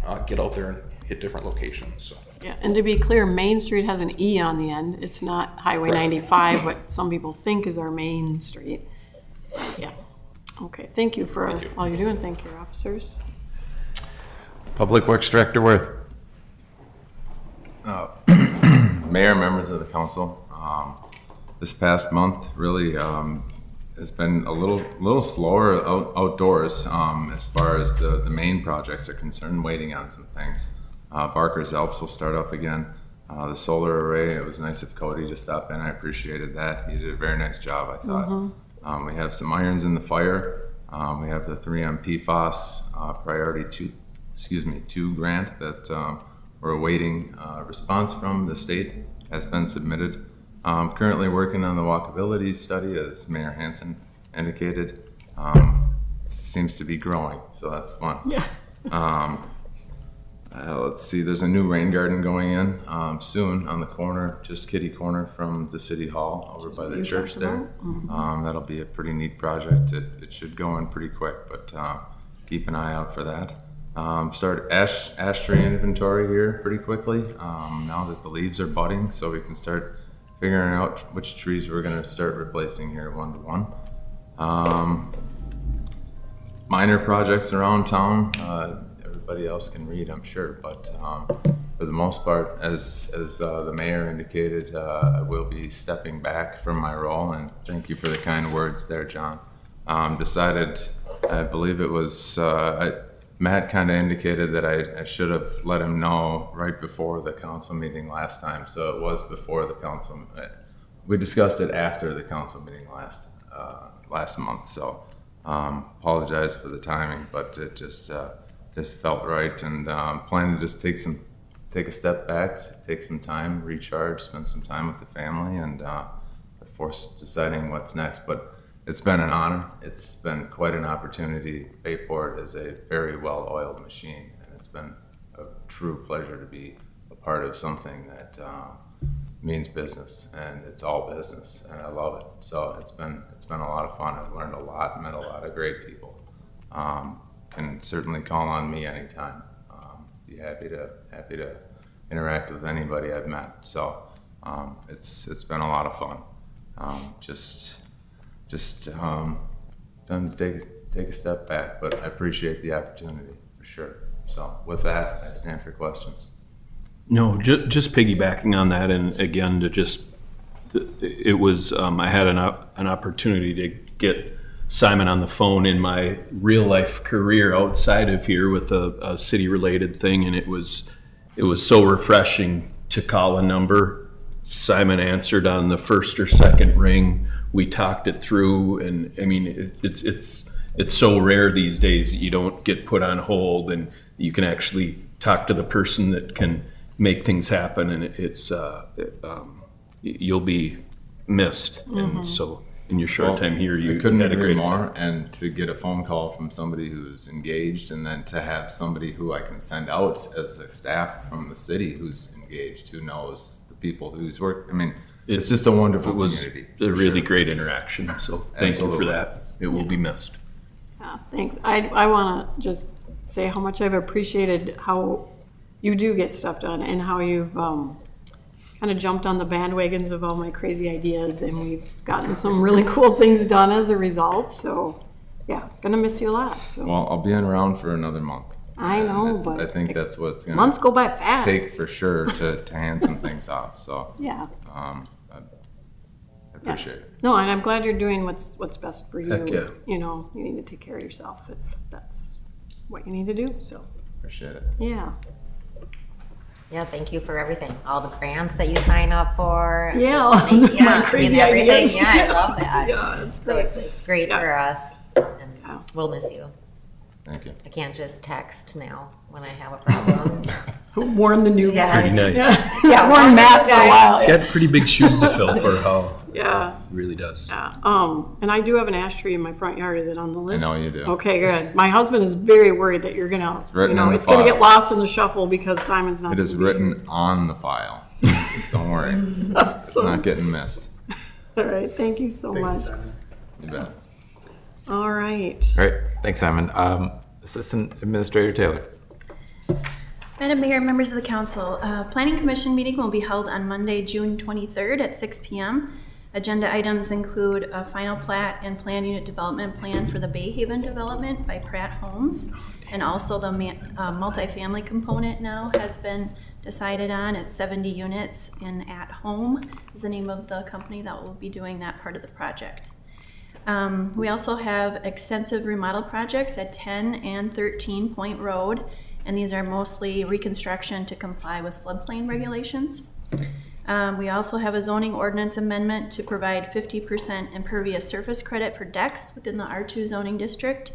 and get out there and hit different locations. So. Yeah, and to be clear, Main Street has an E on the end. It's not Highway 95, what some people think is our main street. Yeah. Okay, thank you for all you're doing. Thank you, officers. Public Works Director Worth. Mayor, members of the council, this past month really has been a little slower outdoors as far as the main projects are concerned, waiting on some things. Barker's Alps will start up again. The solar array, it was nice of Cody to stop in. I appreciated that. He did a very nice job, I thought. We have some irons in the fire. We have the 3M PFAS Priority 2 grant that we're awaiting response from. The state has been submitted. Currently working on the walkability study, as Mayor Hansen indicated. Seems to be growing, so that's fun. Yeah. Let's see, there's a new rain garden going in soon on the corner, just kitty corner from the city hall over by the church there. That'll be a pretty neat project. It should go in pretty quick, but keep an eye out for that. Start ash tree inventory here pretty quickly now that the leaves are budding, so we can start figuring out which trees we're going to start replacing here one to one. minor projects around town. Everybody else can read, I'm sure, but for the most part, as the mayor indicated, I will be stepping back from my role, and thank you for the kind words there, John. Decided, I believe it was, Matt kind of indicated that I should have let him know right before the council meeting last time, so it was before the council. We discussed it after the council meeting last month, so apologize for the timing, but it just felt right, and plan to just take a step back, take some time, recharge, spend some time with the family, and before deciding what's next. But it's been an honor. It's been quite an opportunity. Bayport is a very well-oiled machine, and it's been a true pleasure to be a part of something that means business, and it's all business, and I love it. So it's been a lot of fun. I've learned a lot, met a lot of great people. Can certainly call on me anytime. Be happy to interact with anybody I've met. So it's been a lot of fun. Just done to take a step back, but I appreciate the opportunity for sure. So with that, I stand for questions. No, just piggybacking on that, and again, it was, I had an opportunity to get Simon on the phone in my real life career outside of here with a city related thing, and it was so refreshing to call a number. Simon answered on the first or second ring. We talked it through, and I mean, it's so rare these days. You don't get put on hold, and you can actually talk to the person that can make things happen, and you'll be missed. And so in your short time here, you couldn't had a agree great more. And to get a phone call from somebody who's engaged, and then to have somebody who I can send out as a staff from the city who's engaged, who knows the people who's worked. I mean, it's just a wonderful community. A really great interaction. So thank you for that. It will be missed. Yeah, thanks. I want to just say how much I've appreciated how you do get stuff done, and how you've kind of jumped on the bandwagons of all my crazy ideas, and we've gotten some really cool things done as a result. So yeah, gonna miss you a lot. So. Well, I'll be around for another month. I know, but I think that's what's gonna months go by fast. take for sure to hand some things off. So Yeah. I appreciate it. No, and I'm glad you're doing what's best for you. Heck yeah. You know, you need to take care of yourself if that's what you need to do. So Appreciate it. yeah. Yeah, thank you for everything. All the grants that you sign up for. Yeah, all those are my crazy everything. ideas. Yeah, I love that. Yeah, it's So great. it's great Yeah. for us, and Yeah. we'll miss you. Thank you. I can't just text now when I have a problem. Warn the new Yeah. guy. Pretty nice. Yeah, warn Matt for a while. He's got pretty big shoes to fill for how Yeah. he really does. Yeah. And I do have an ash tree in my front yard. Is it on the list? know you do. Okay, good. My husband is very worried that you're gonna, written in the it's gonna file. get lost in the shuffle because Simon's not. It is gonna be written on the file. Don't worry. It's So- not getting missed. here. All right. Thank you so Thank you, much. Simon. You bet. All right. All right, thanks, Simon. Assistant Administrator Taylor. Madam Mayor, members of the council, Planning Commission meeting will be held on Monday, June 23rd at 6 p.m. Agenda items include a final plat and plan unit development plan for the Bay Haven development by Pratt Homes. And also the multifamily component now has been decided on at 70 units, and At Home is the name of the company that will be doing that part of the project. We also have extensive remodel projects at 10 and 13 Point Road, and these are mostly reconstruction to comply with floodplain regulations. We also have a zoning ordinance amendment to provide 50% impervious surface credit for decks within the R2 zoning district.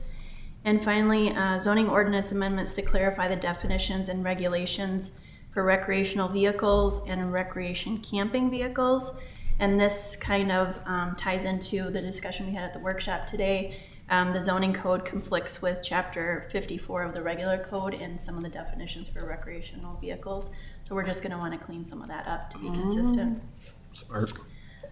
And finally, zoning ordinance amendments to clarify the definitions and regulations for recreational vehicles and recreation camping vehicles. And this kind of ties into the discussion we had at the workshop today. The zoning code conflicts with chapter 54 of the regular code and some of the definitions for recreational vehicles. So we're just gonna wanna clean some of that up to be consistent. Smart.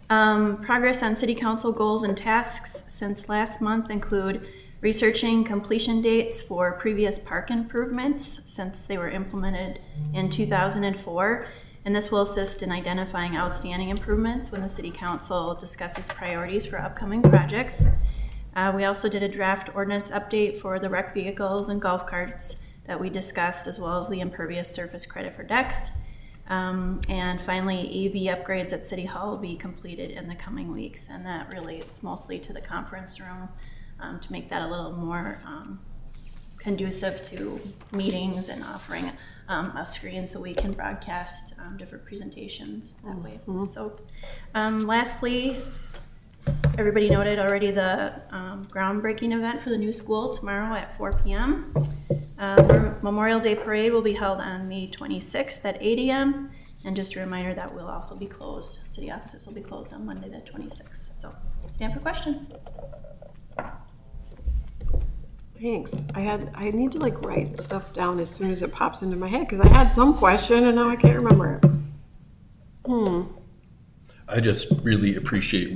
Progress on city council goals and tasks since last month include researching completion dates for previous park improvements since they were implemented in 2004. And this will assist in identifying outstanding improvements when the city council discusses priorities for upcoming projects. We also did a draft ordinance update for the rec vehicles and golf carts that we discussed, as well as the impervious surface credit for decks. And finally, AV upgrades at City Hall will be completed in the coming weeks, and that really, it's mostly to the conference room to make that a little more conducive to meetings and offering a screen so we can broadcast different presentations that way. So lastly, everybody noted already the groundbreaking event for the new school tomorrow at 4 p.m. Memorial Day Parade will be held on May 26th at 8 a.m. And just a reminder that will also be closed. City offices will be closed on Monday the 26th. So stand for questions. Thanks. I need to like write stuff down as soon as it pops into my head because I had some question and now I can't remember it. I just really appreciate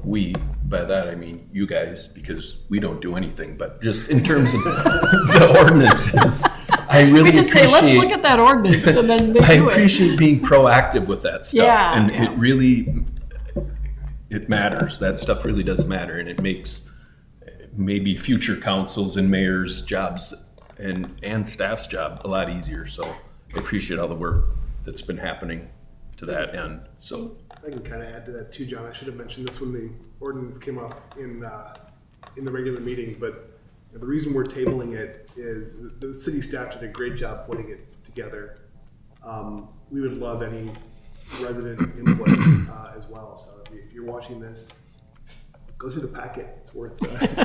we by that I mean you guys, because we don't do anything, but just in terms of the ordinances, I really We just say, let's look at that ordinance and then they I do it. appreciate being proactive with that stuff. Yeah, And yeah. it really, it matters. That stuff really does matter, and it makes maybe future councils and mayors' jobs and staff's job a lot easier. So I appreciate all the work that's been happening to that end. So I can kind of add to that too, John. I should have mentioned this when the ordinance came up in the regular meeting, but the reason we're tabling it is the city staff did a great job putting it together. We would love any resident input as well. So if you're watching this, go through the packet. It's worth it.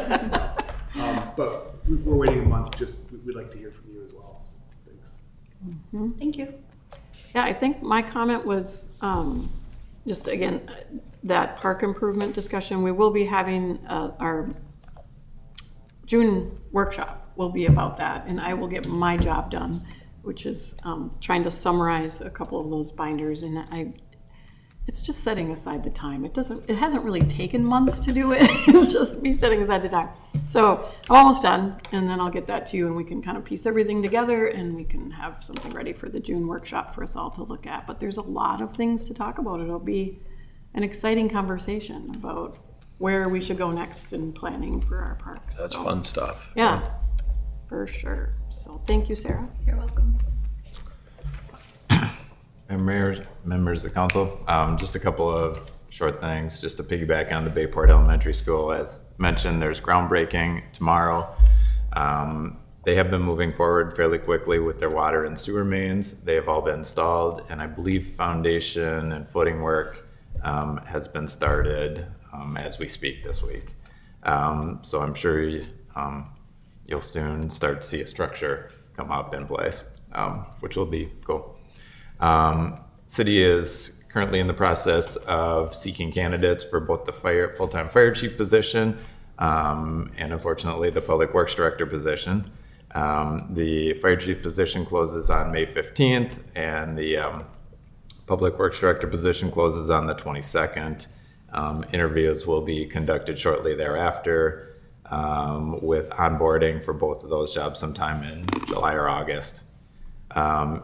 But we're waiting a month. Just we'd like to hear from you as well. So, thanks. Thank you. Yeah, I think my comment was just again, that park improvement discussion. We will be having our June workshop will be about that, and I will get my job done, which is trying to summarize a couple of those binders. And it's just setting aside the time. It hasn't really taken months to do it. It's just me setting aside the time. So I'm almost done, and then I'll get that to you, and we can kind of piece everything together, and we can have something ready for the June workshop for us all to look at. But there's a lot of things to talk about. It'll be an exciting conversation about where we should go next in planning for our parks. that's So, fun stuff. Yeah, for sure. So thank you, Sarah. You're welcome. And members of the council, just a couple of short things, just to piggyback on the Bayport Elementary School. As mentioned, there's groundbreaking tomorrow. They have been moving forward fairly quickly with their water and sewer mains. They have all been installed, and I believe foundation and footing work has been started as we speak this week. So I'm sure you'll soon start to see a structure come up in place, which will be cool. City is currently in the process of seeking candidates for both the full-time fire chief position and unfortunately the public works director position. The fire chief position closes on May 15th and the public works director position closes on the 22nd. Interviews will be conducted shortly thereafter with onboarding for both of those jobs sometime in July or August.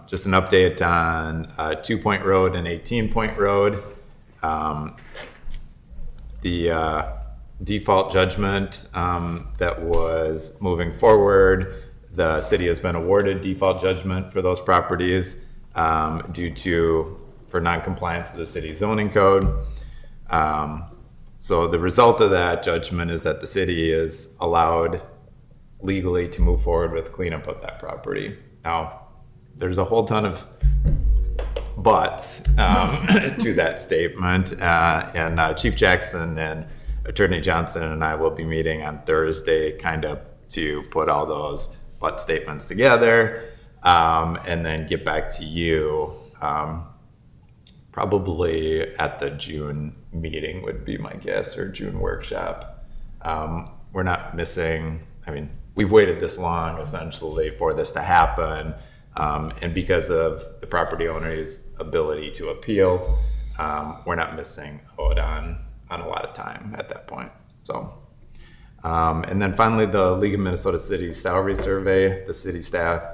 Just an update on 2 Point Road and 18 Point Road. The default judgment that was moving forward, the city has been awarded default judgment for those properties for non-compliance to the city zoning code. So the result of that judgment is that the city is allowed legally to move forward with cleanup of that property. Now, there's a whole ton of buts to that statement, and Chief Jackson and Attorney Johnson and I will be meeting on Thursday kind of to put all those but statements together and then get back to you probably at the June meeting would be my guess, or June workshop. We're not missing, I mean, we've waited this long essentially for this to happen. And because of the property owner's ability to appeal, we're not missing out on a lot of time at that point. So, and then finally, the League of Minnesota Cities salary survey. The city staff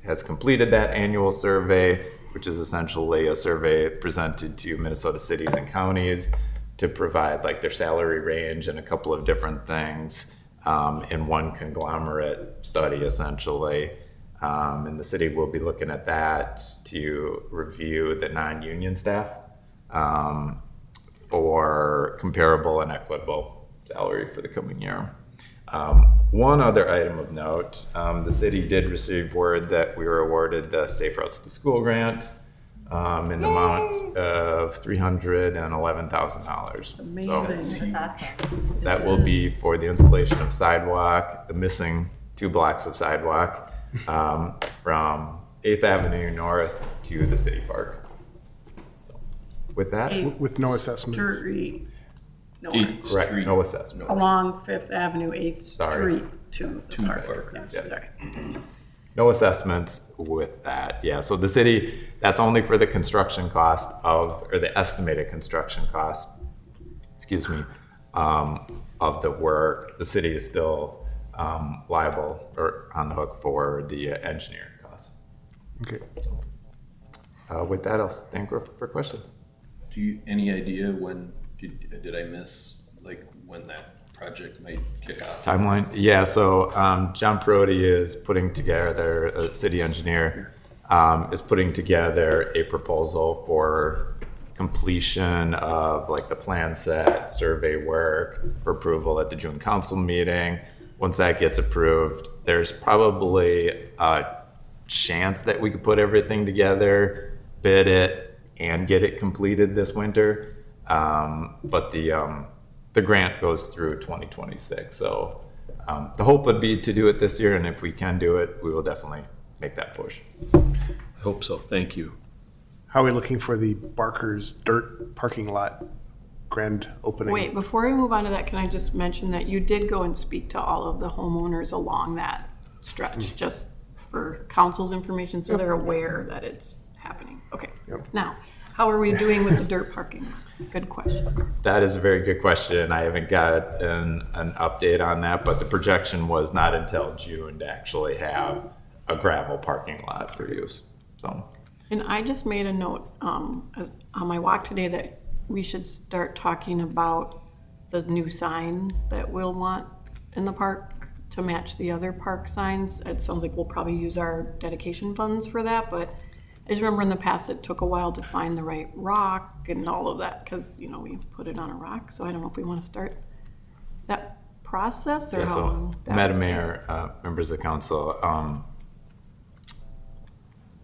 has completed that annual survey, which is essentially a survey presented to Minnesota cities and counties to provide like their salary range and a couple of different things in one conglomerate study essentially. And the city will be looking at that to review the non-union staff for comparable and equitable salary for the coming year. One other item of note, the city did receive word that we were awarded the Safe Routes to School grant in the amount of $311,000. Amazing. That's awesome. That will be for the installation of sidewalk, the missing 2 blocks of sidewalk from 8th Avenue North to the city park. So, with that, With no assessments. Street, no, correct, no assessment. along Fifth Avenue, 8th Sorry. Street to the park. Yeah, Yes. sorry. No assessments with that, yeah. So the city, that's only for the construction cost of, or the estimated construction cost, excuse me, of the work. The city is still liable or on the hook for the engineering costs. Okay. With that, I'll stand for questions. Do you, any idea when, did I miss, like, when that project might kick off? Timeline? Yeah, so John Perotti is putting together, a city engineer, is putting together a proposal for completion of like the plan set, survey work for approval at the June council meeting. Once that gets approved, there's probably a chance that we could put everything together, bid it, and get it completed this winter. But the grant goes through 2026. So the hope would be to do it this year, and if we can do it, we will definitely make that push. I hope so, thank you. How are we looking for the Barker's dirt parking lot grand opening? Wait, before we move on to that, can I just mention that you did go and speak to all of the homeowners along that stretch, just for council's information, so they're aware that it's happening. Okay. Yep. Now, how are we doing with the dirt parking? Good question. That is a very good question. I haven't got an update on that, but the projection was not until June to actually have a gravel parking lot for use. So, And I just made a note on my walk today that we should start talking about the new sign that we'll want in the park to match the other park signs. It sounds like we'll probably use our dedication funds for that, but I just remember in the past it took a while to find the right rock and all of that because, you know, we put it on a rock. So I don't know if we want to start that process or yeah, how so long that Madam would Mayor, members of the council,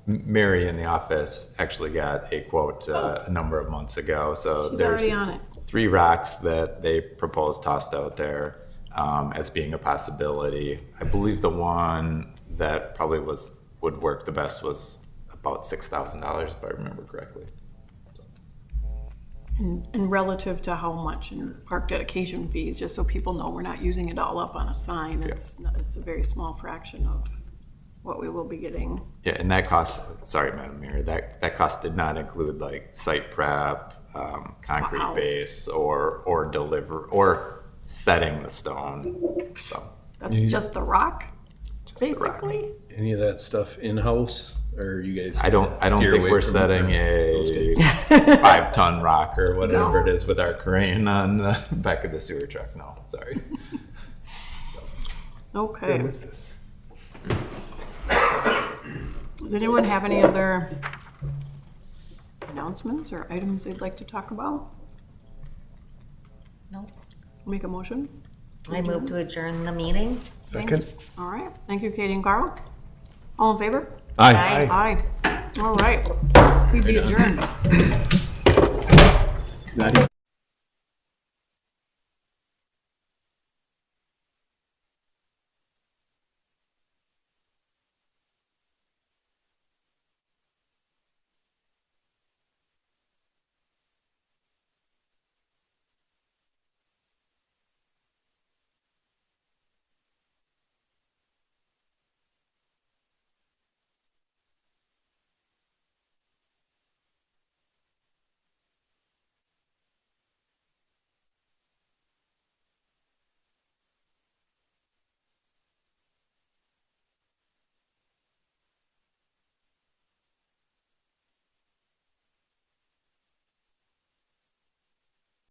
Mary in the office actually got a quote a number of months ago. So She's there's already on it. 3 rocks that they proposed tossed out there as being a possibility. I believe the one that probably would work the best was about $6,000 if I remember correctly. And relative to how much in park dedication fees, just so people know we're not using it all up on a sign. It's a very small fraction of what we will be getting. Yeah, and that cost, sorry, Madam Mayor, that cost did not include like site prep, concrete Wow. base, or deliver, or setting the stone. So That's just the rock, the rock. basically? Any of that stuff in-house, or you guys? I don't steer think away we're from setting those a guys? 5-ton rock or whatever No. it is with our crane on the back of the sewer truck. No, sorry. I Okay. missed this. Does anyone have any other announcements or items they'd like to talk about? Nope. Make a motion? I move to adjourn the meeting. Second. All right. Thank you, Katie and Carl. All in favor? Aye. Aye. All right. We be adjourned.